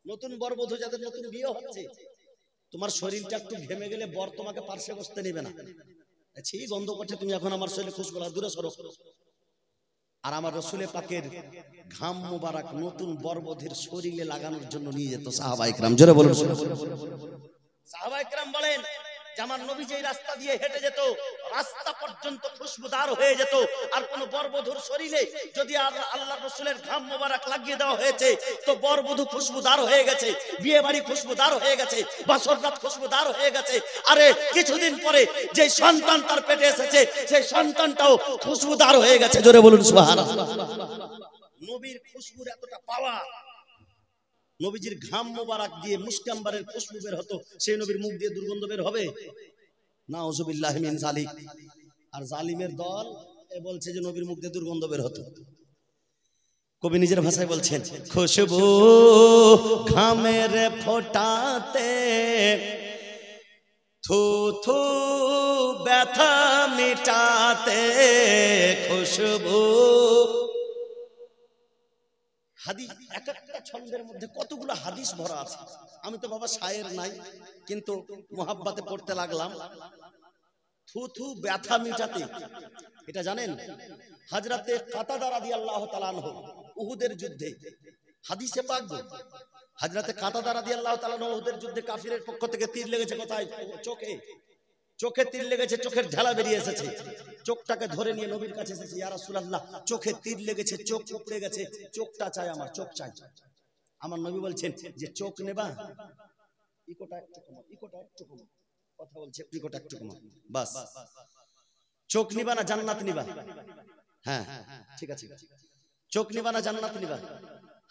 নতুন বরবধূ যাদের নতুন বিয়ে হচ্ছে, তোমার শরীরটা একটু ঘেমে গেলে বর তোমাকে পার্শ্বে বসতে নেবে না। ছি, গন্ধ করছে, তুমি এখন আমার শরীরে খুশবু, দূরে সরো। আর আমার রাসূলে পাকের ঘাম মোবারক নতুন বরবধূর শরীরে লাগানোর জন্য নিয়ে যেত সাহাবায়ে কেরাম। জোরে বলুন। সাহাবায়ে কেরাম বলেন যে আমার নবী যেই রাস্তা দিয়ে হেঁটে যেত, রাস্তা পর্যন্ত খুশবুদার হয়ে যেত। আর কোন বরবধূর শরীরে যদি আল্লাহর রাসূলের ঘাম মোবারক লাগিয়ে দেওয়া হয়েছে, তো বরবধূ খুশবুদার হয়ে গেছে, বিয়ে বাড়ি খুশবুদার হয়ে গেছে, বাসর রাত খুশবুদার হয়ে গেছে। আরে কিছুদিন পরে যে সন্তান তার পেটে এসেছে, সেই সন্তানটাও খুশবুদার হয়ে গেছে। জোরে বলুন সুবহানাল্লাহ। নবীর খুশবুর এতটা পাওয়া, নবীজির ঘাম মোবারক দিয়ে মুশকি আম্বারের খুশবু বের হতো, সেই নবীর মুখ দিয়ে দুর্গন্ধ বের হবে? নাউযুবিল্লাহি মিন যালিক। আর জালিমের দল এ বলছে যে নবীর মুখ দিয়ে দুর্গন্ধ বের হতো। কবি নিজের ভাষায় বলছেন, খুশবু ঘামের ফোঁটাতে থু থু ব্যথা মিটাতে, খুশবু। হাদিস, এক একটা ছন্দের মধ্যে কতগুলো হাদিস ভরা আছে। আমি তো বাবা শায়ের নাই, কিন্তু মুহাব্বতে পড়তে লাগলাম। থু থু ব্যথা মিটাতে, এটা জানেন হযরতে কাতাদা রাদিয়াল্লাহু তাআলা আনহু উহুদের যুদ্ধে, হাদিসে পাক হযরতে কাতাদা রাদিয়াল্লাহু তাআলা আনহু উহুদের যুদ্ধে কাফিরের পক্ষ থেকে তীর লেগেছে কোথায়? চোখে। চোখে তীর লেগেছে, চোখের ঢালা বেরিয়ে এসেছে। চোখটাকে ধরে নিয়ে নবীর কাছে এসেছে, ইয়া রাসূলুল্লাহ, চোখে তীর লেগেছে, চোখ উপড়ে গেছে, চোখটা চাই আমার, চোখ চাই। আমার নবী বলছেন যে চোখ নেবা, ইকোটা একটু কমা, ইকোটা একটু কমা, কথা বলছে, ইকোটা একটু কমা, বাস। চোখ নিবা না জান্নাত নিবা? হ্যাঁ ঠিক আছে। চোখ নিবা না জান্নাত নিবা?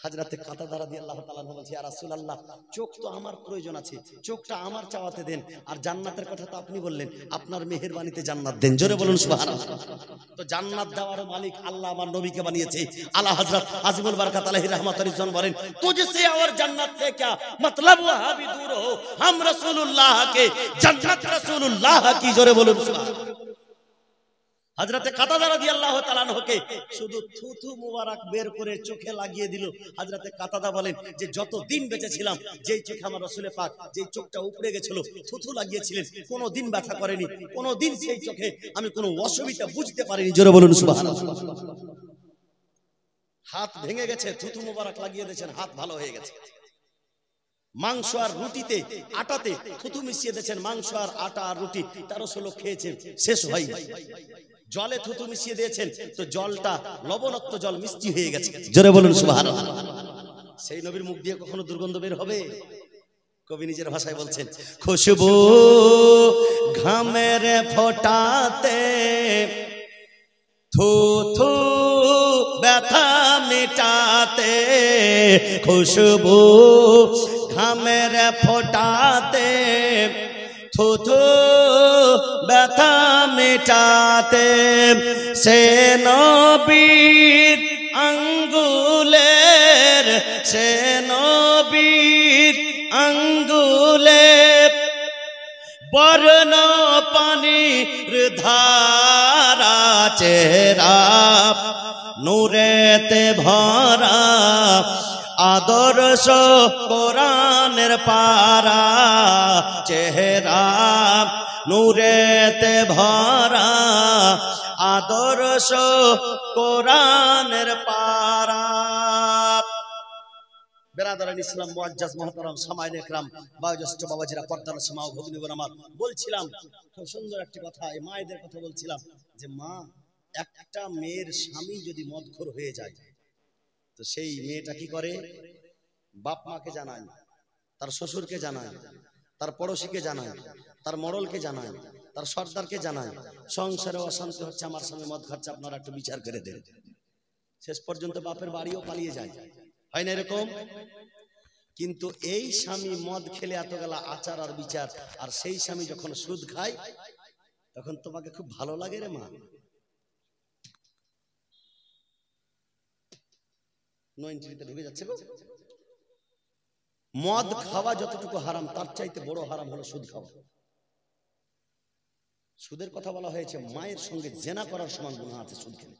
হযরতে কাতাদা রাদিয়াল্লাহু তাআলা বলছে, ইয়া রাসূলুল্লাহ, চোখ তো আমার প্রয়োজন আছে, চোখটা আমার চাওয়াতে দেন, আর জান্নাতের কথা তো আপনি বললেন, আপনার মেহেরবানিতে জান্নাত দেন। জোরে বলুন সুবহানাল্লাহ। তো জান্নাত দেওয়ার মালিক আল্লাহ আমার নবীকে বানিয়েছে। আলা হযরত আজিমুল বারাকাত আলাইহি রাহমাতুল্লাহ বলেন, তুঝসে और जन्नत से क्या मतलब, वहां भी दूर हो, हम रसूलुल्लाह के जन्नत रसूलुल्लाह की। জোরে বলুন সুবহানাল্লাহ। হযরতে কাতাদা রাদিয়াল্লাহু তাআলা আনহুকে শুধু থুথু মুবারক বের করে চোখে লাগিয়ে দিল। হযরতে কাতাদা বলেন যে যত দিন বেঁচে ছিলাম, যেই চোখে আমার রাসূলে পাক, যেই চোখটা উপড়ে গেছিল, থুথু লাগিয়েছিলেন, কোনো দিন ব্যথা করেনি, কোনো দিন সেই চোখে আমি কোনো অসুবিধা বুঝতে পারিনি। জোরে বলুন সুবহানাল্লাহ। হাত ভেঙে গেছে, থুথু মুবারক লাগিয়ে দিয়েছেন, হাত ভালো হয়ে গেছে। মাংস আর রুটিতে, আটাতে থুথু মিশিয়ে দিয়েছেন, মাংস আর আটা আর রুটি 1300 লোক খেয়েছেন, শেষ হয়নি। জলে থুতু মিশিয়ে দিয়েছেন, তো জলটা লবণাক্ত জল মিষ্টি হয়ে গেছে। জোরে বলুন সুবহানাল্লাহ। সেই নবীর মুখ দিয়ে কখনো দুর্গন্ধ বের হবে? কবি নিজের ভাষায় বলছেন, খুশবু ঘামের ফোঁটাতে থু থু ব্যথা মিটাতে, খুশবু ঘামের ফোঁটাতে থু থু ব্যথা মিটাতে, সে নবীর আঙ্গুলের, সে নবীর আঙ্গুলে বর্ণ পানির ধারা, চেহারা নূরেতে ভরা, আদর্শ কোরআনের পারা, চেহারা নূরেতে ভরা, আদর্শ কোরআনের পারা। বেরাদারান ইসলাম মুআজ্জাজ মুহতারাম সামাইনে একরাম বয়োজ্যেষ্ঠ বাবাজিরা, পর্দার সমা ও ভগ্নীগণ আমার, বলছিলাম খুব সুন্দর একটি কথা, এই মায়েদের কথা বলছিলাম যে মা, একটা মেয়ের স্বামী যদি মদখোর হয়ে যায়, তো সেই মেয়েটা কি করে, বাপ মাকে জানায়, তার শ্বশুরকে জানায়, তার পড়োশিকে জানায়, তার মডলকে জানায়, তার সর্দারকে জানায়, সংসারে অশান্তি হচ্ছে, আমার স্বামী মদ খাচ্ছে, আপনারা একটু বিচার করে দেন। শেষ পর্যন্ত বাপের বাড়িও পালিয়ে যায়, হয় না এরকম? কিন্তু এই স্বামী মদ খেলে এত গেলা আচার আর বিচার, আর সেই স্বামী যখন সুদ খায় তখন তোমাকে খুব ভালো লাগে রে মা। 90 ঢুকে যাচ্ছে গো। মদ খাওয়া যতটুকু হারাম তার চাইতে বড় হারাম হলো সুদ খাওয়া। সুদের কথা বলা হয়েছে, মায়ের সঙ্গে জেনা করার সমান গুনাহ আছে সুদ খেলে।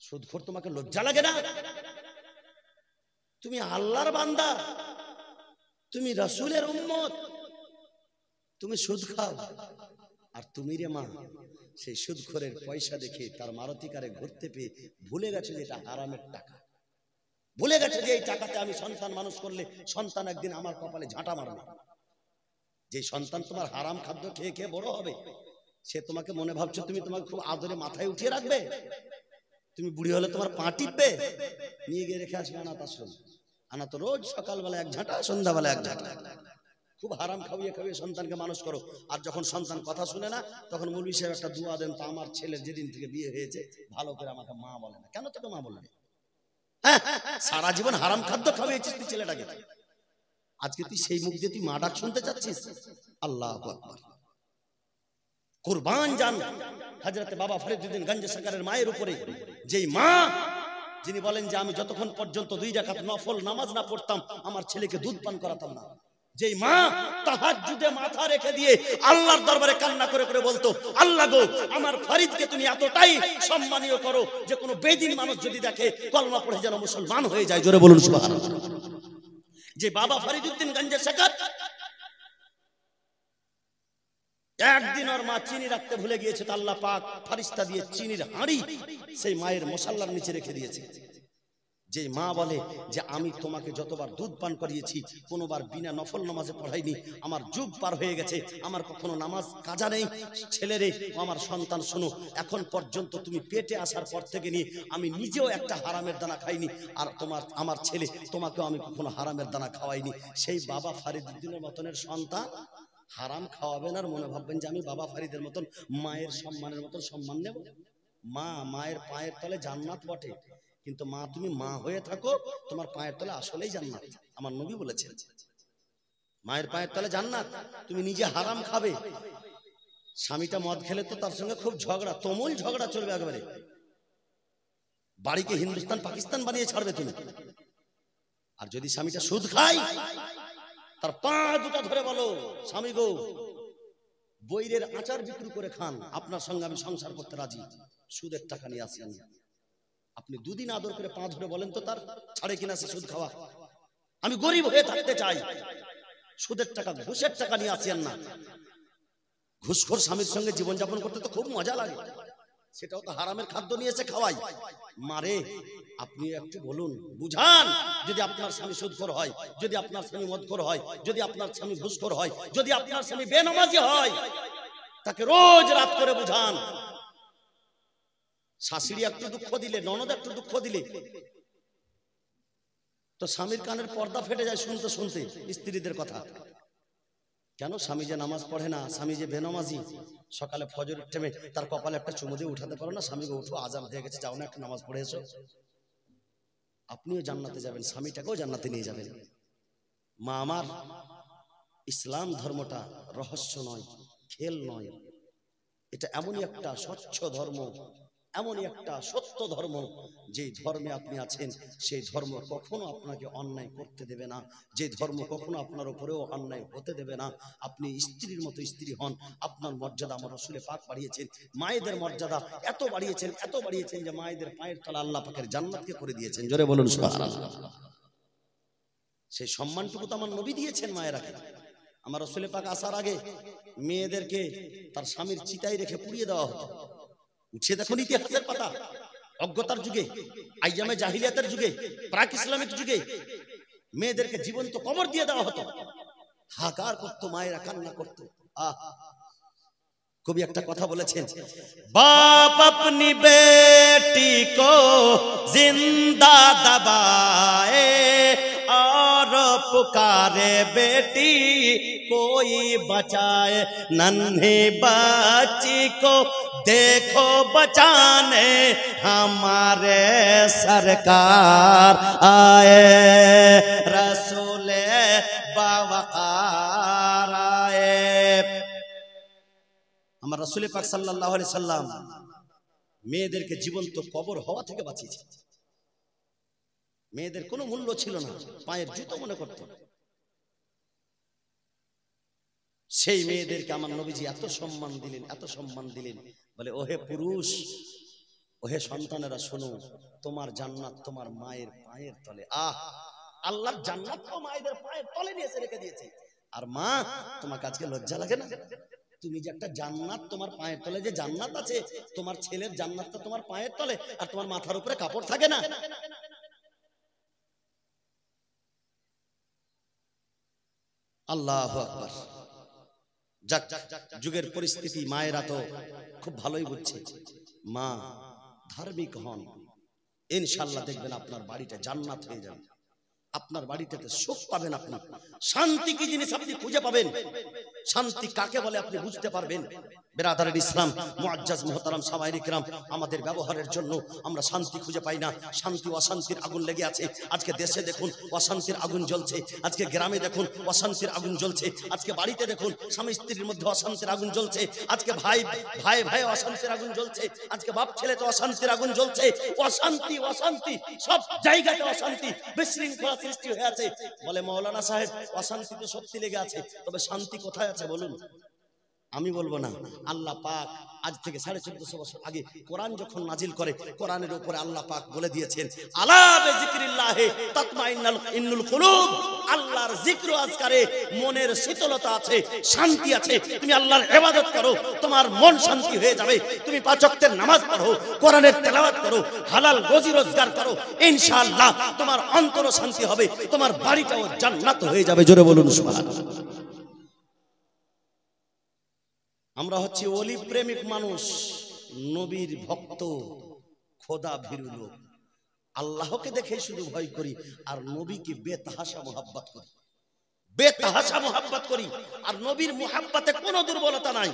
সুদখোর, তোমাকে লজ্জা লাগে না? তুমি আল্লাহর বান্দা, তুমি রাসূলের উম্মত, তুমি সুদ খাও। আর তুমি রে মা, সেই সুদখোরের পয়সা দেখে তার মারুতি কারে ঘুরতে পেয়ে ভুলে গেছো যে এটা হারামের টাকা। ভুলে গেছো যে এই টাকাতে আমি সন্তান মানুষ করলে সন্তান একদিন আমার কপালে ঝাঁটা মারবে। যে সন্তান তোমার হারাম খাদ্য খেয়ে খেয়ে বড় হবে, সে তোমাকে মনে ভাবছো তুমি তোমাকে খুব আদরে মাথায় উঠিয়ে রাখবে। তুমি বুড়ি হলে তোমার পা টিপবে, নিয়ে গিয়ে রেখে আসবে অনাথ আশ্রম। আনা তো রোজ সকালবেলা এক ঝাঁটা, সন্ধ্যাবেলা এক ঝাঁটা। খুব হারাম খাইয়ে খাইয়ে সন্তানকে মানুষ করো। আর যখন সন্তান কথা শুনে না, তখন মৌলভী সাহেব একটা দোয়া দেন, তা আমার ছেলের যেদিন থেকে বিয়ে হয়েছে ভালো করে আমাকে মা বলে না। কেন তোকে মা বলবে? হ্যাঁ, সারা জীবন হারাম খাদ্য খাওয়িয়েছিস তুই ছেলেটাকে, আজকে তুই সেই মুখ দিয়ে তুই মা ডাক শুনতে চাচ্ছিস? আল্লাহু আকবার। কুরবান জান হযরত বাবা ফরিদউদ্দিন গঞ্জ সরকারের মায়ের উপরে, যেই মা যিনি বলেন যে আমি যতক্ষণ পর্যন্ত 2 রাকাত নফল নামাজ না পড়তাম আমার ছেলেকে দুধ পান করাতাম না। যেই মা তাহাজ্জুদে মাথা রেখে দিয়ে আল্লাহর দরবারে কান্না করে করে বলতো, আল্লাহ গো আমার ফরিদকে তুমি এতটাই সম্মানীয় করো যে কোনো বেদিন মানুষ যদি দেখে কলমা পড়ে যেন মুসলমান হয়ে যায়। জোরে বলুন সুবহানাল্লাহ। যে বাবা ফরিদউদ্দিন গঞ্জ সরকার, একদিন ওর মা চিনি রাখতে ভুলে গিয়েছে, তো আল্লাহ পাক ফেরেশতা দিয়ে চিনির হাঁড়ি সেই মায়ের মশাল্লার নিচে রেখে দিয়েছে। যে মা বলে যে আমি তোমাকে যতবার দুধ পান করিয়েছি কোনোবার বিনা নফল নামাজে পড়াইনি, আমার যুগ পার হয়ে গেছে, আমার কখনো নামাজ কাজা নেই। ছেলেরে, আমার সন্তান শোনো, এখন পর্যন্ত তুমি পেটে আসার পর থেকে নিয়ে আমি নিজেও একটা হারামের দানা খাইনি, আর আমার ছেলে তোমাকেও আমি কখনো হারামের দানা খাওয়াইনি। সেই বাবা ফরিদউদ্দিনের মতনের সন্তান হারাম খাওয়াবেন আর মনে ভাববেন যে আমি বাবা ফরিদের মতন মায়ের সম্মানের মতন সম্মান নেব। মায়ের পায়ের তলে জান্নাত বটে, কিন্তু মা তুমি মা হয়ে থাকো, তোমার পায়ের তলে আসলেই জান্নাত। আমার নবী বলেছেন মায়ের পায়ের তলে জান্নাত। তুমি নিজে হারাম খাবে, স্বামীটা মদ খেলে তো তার সঙ্গে খুব ঝগড়া, তুমুল ঝগড়া চলবে একেবারে, বাড়িকে হিন্দুস্তান পাকিস্তান বানিয়ে ছাড়বে তুমি। আর যদি স্বামীটা সুদ খায়, তার পা দুটা ধরে বলো, স্বামী গো বৈরের আচার বিক্রি করে খান, আপনার সঙ্গে আমি সংসার করতে রাজি, সুদের টাকা নিয়ে আসেন। আপনি 2 দিন আদর করে পা ধরে বলেন তো তার ছাড়ে কিনা সে সুদ খাওয়া? আমি গরিব হয়ে থাকতে চাই, সুদের টাকা ঘুষের টাকা নিয়ে আসেন না। ঘুষখোর স্বামীর সঙ্গে জীবনযাপন করতে তো খুব মজা লাগে, সেটাও তো হারামের খাদ্য নিয়ে এসে খাওয়াই। মারে আপনি একটু বলুন, বুঝান। যদি আপনার স্বামী সুদখোর হয়, যদি আপনার স্বামী মদখোর হয়, যদি আপনার স্বামী ঘুষখোর হয়, যদি আপনার স্বামী বেনামাজি হয়, তাকে রোজ রাত করে বুঝান। শাশুড়ি একটু দুঃখ দিলে, ননদ একটু দুঃখ দিলে তো স্বামীর কানের পর্দা ফেটে যায় শুনতে শুনতে স্ত্রীদের কথা। কেন? স্বামী যে নামাজ পড়ে না, স্বামী যে বেনামাজি, সকালে ফজরের টাইমে তার কপালে একটা চুমু দিয়ে উঠাতে পারো না? স্বামীকে উঠো, আজান হয়ে গেছে, যাও না একটা নামাজ পড়ে এসো। আপনিও জান্নাতে যাবেন, স্বামীটাকেও জান্নাতে নিয়ে যাবেন। মা আমার, ইসলাম ধর্মটা রহস্য নয়, খেল নয়, এটা এমনই একটা স্বচ্ছ ধর্ম, এমনই একটা সত্য ধর্ম, যে ধর্মে আপনি আছেন সেই ধর্ম কখনো আপনাকে অন্যায় করতে দেবে না, যে ধর্ম কখনো আপনার উপরেও অন্যায় হতে দেবে না। আপনি স্ত্রীর মতো স্ত্রী হন। আপনার মর্যাদা আমার রাসূলে পাক বাড়িয়েছেন, মায়েদের মর্যাদা এত বাড়িয়েছেন, এত বাড়িয়েছেন যে মায়েদের পায়ের তলা আল্লাহ পাকের জান্নাতকে করে দিয়েছেন। জোরে বলুন সুবহানাল্লাহ। সেই সম্মানটুকু তো আমার নবী দিয়েছেন মায়েরাকে। আমার রাসূলে পাক আসার আগে মেয়েদেরকে তার স্বামীর চিতায় রেখে পুড়িয়ে দেওয়া হতো। উঠে দেখুন ইতিহাসের পাতা, অজ্ঞতার যুগে, আইয়ামে জাহিলিয়াতের যুগে, প্রাক ইসলামিক যুগে মেয়েদেরকে জীবন্ত কবর দিয়ে দেওয়া হতো। হাহাকার করতো, মায়েরা কান্না করতো। कवि एक कथा बोलेছেন, बाप अपनी बेटी को जिंदा दबाए और पुकारे बेटी कोई बचाए, नन्ही बच्ची को देखो बचाने हमारे सरकार आए, रसूले बावकार आए। আমার রাসূল পাক সাল্লাল্লাহু আলাইহি সাল্লাম মেয়েদেরকে জীবন্ত কবর হওয়া থেকে বাঁচিয়েছে। মেয়েদের কোনো মূল্য ছিল না, পায়ের জুতো মনে করত। সেই মেয়েদেরকে আমার নবীজি এত সম্মান দিলেন, এত সম্মান দিলেন, বলে ওহে পুরুষ, ওহে সন্তানেরা শোনো, তোমার জান্নাত তোমার মায়ের পায়ের তলে। আল্লাহর জান্নাত তো মায়েদের পায়ের তলে নিয়ে রেখে দিয়েছে। আর মা, তোমাকে আজকে লজ্জা লাগে না? তুমি যে একটা জান্নাত তোমার পায়ের তলে, যে জান্নাত আছে, তোমার ছেলের জান্নাতটা তোমার পায়ের তলে, আর তোমার মাথার উপরে কাপড় থাকে না। আল্লাহু আকবার। যাক, যুগের পরিস্থিতি মায়েরা তো খুব ভালোই বুঝছে। মা ধার্মিক হন, ইনশাআল্লাহ দেখবেন আপনার বাড়িটা জান্নাত হয়ে যাবে। আপনার বাড়িটাতে সুখ পাবেন, আপনি শান্তি কি জিনিস আপনি খুঁজে পাবেন। শান্তি কাকে বলে আপনি বুঝতে পারবেন। বিরাদার ইসলাম, মুআজ্জাজ মুহতারাম সামাইরি কিরাম, আমাদের ব্যবহারের জন্য আমরা শান্তি খুঁজে পাই না। শান্তি অশান্তির আগুন লেগে আছে। আজকে দেশে দেখুন অশান্তির আগুন জ্বলছে, আজকে গ্রামে দেখুন অশান্তির আগুন জ্বলছে, আজকে বাড়িতে দেখুন স্বামী স্ত্রীর মধ্যে অশান্তির আগুন জ্বলছে, আজকে ভাই ভাই ভাই অশান্তির আগুন জ্বলছে, আজকে বাপ ছেলেতে অশান্তির আগুন জ্বলছে। অশান্তি অশান্তি সব জায়গাতে অশান্তি, বিশৃঙ্খলা সৃষ্টি হয়ে আছে। বলে মাওলানা সাহেব, অশান্তি তো সত্যি লেগে আছে, তবে শান্তি কোথায় আছে বলুন? আমি বলবো না। আল্লাহ পাক আজ থেকে 1450 বছর আগে কোরআন যখন নাজিল করে, কোরআনের উপরে আল্লাহ পাক বলে দিয়েছেন, আলা বিযিকরিল্লাহি তাতমাইন্নুল কুলুব। আল্লাহর জিক্র আজকারে মনের শীতলতা আছে, শান্তি আছে। তুমি আল্লাহর ইবাদত করো, তোমার মন শান্তি হয়ে যাবে। তুমি 5 ওয়াক্তের নামাজ পড়ো, কোরআনের তেলাওয়াত করো, হালাল রুজি রোজগার করো, ইনশাআল্লাহ তোমার অন্তর শান্তি হবে, তোমার বাড়িটাও জান্নাত হয়ে যাবে। জোরে বলুন সুবহানাল্লাহ। আমরা হচ্ছে ওলি প্রেমিক মানুষ, নবীর ভক্ত, খোদা ভীরু লোক। আল্লাহকে দেখে শুধু ভয় করি, আর নবীকে বেতহাশা মোহাব্বত করি, বেতহাশা মোহাব্বত করি। আর নবীর মোহাব্বতে কোনো দুর্বলতা নাই,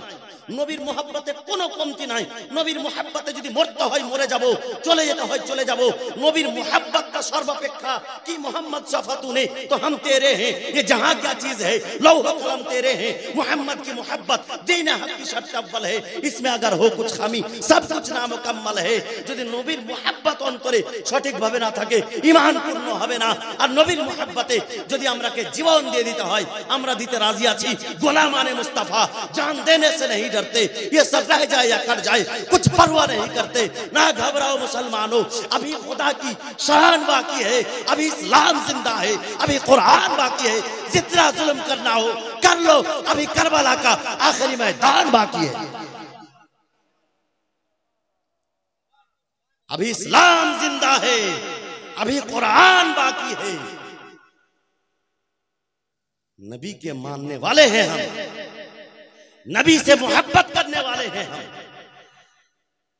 নবীর মোহাব্বতে কোনো কমতি নাই। নবীর মোহাব্বতে যদি মরতে হয় মরে যাব, চলে যেতে হয় চলে যাব। নবীর মোহাব্বতটা সর্বাপেক্ষা। কি मोहम्मद सफा तूने तो हम तेरे हैं, ये जहां क्या चीज है लौह कलम तेरे हैं। मोहम्मद की मोहब्बत दीन हक की शर्त अव्वल है, इसमें अगर हो कुछ खामी सब कुछ नामुकम्मल है। যদি নবীর মোহাব্বত অন্তরে সঠিকভাবে না থাকে, ঈমান পূর্ণ হবে না। আর নবীর মোহাব্বতে যদি আমরাকে জীবন দিয়ে দিতে হয়, আমরা দিতে রাজি আছি। গোলামানে मुस्तफा जान देने से नहीं डरते, ये सब रह जाए या कट जाए कुछ परवाह नहीं करते। ना घबराओ मुसलमानों, अभी खुदा की शान बाकी है, अभी इस्लाम जिंदा है, अभी कुरान बाकी है। जितना जुल्म करना हो कर लो, अभी करबला का आखिरी मैदान बाकी है, अभी इस्लाम जिंदा है, अभी कुरान बाकी है। नबी के मानने वाले हैं हम, नबी से मोहब्बत करने वाले हैं हम।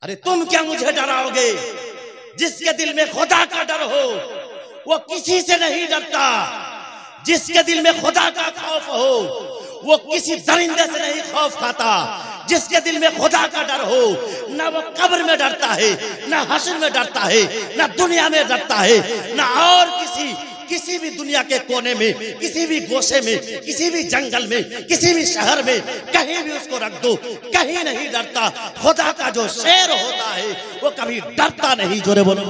अरे तुम क्या मुझे डराओगे? जिसके दिल में खुदा का डर हो वो किसी से नहीं डरता। जिसके दिल में खुदा का खौफ हो वो किसी दरिंदे से नहीं खौफ खाता। जिसके दिल में खुदा का डर हो, ना वो कब्र में डरता है, ना हश्र में डरता है, ना दुनिया में डरता है, ना और किसी भी दुनिया के कोने में, किसी भी गोशे में, किसी भी जंगल में, किसी भी शहर में, कहीं भी उसको रख दो, कहीं नहीं डरता। खुदा का जो शेर होता है वो कभी डरता नहीं। जोरे बोलो।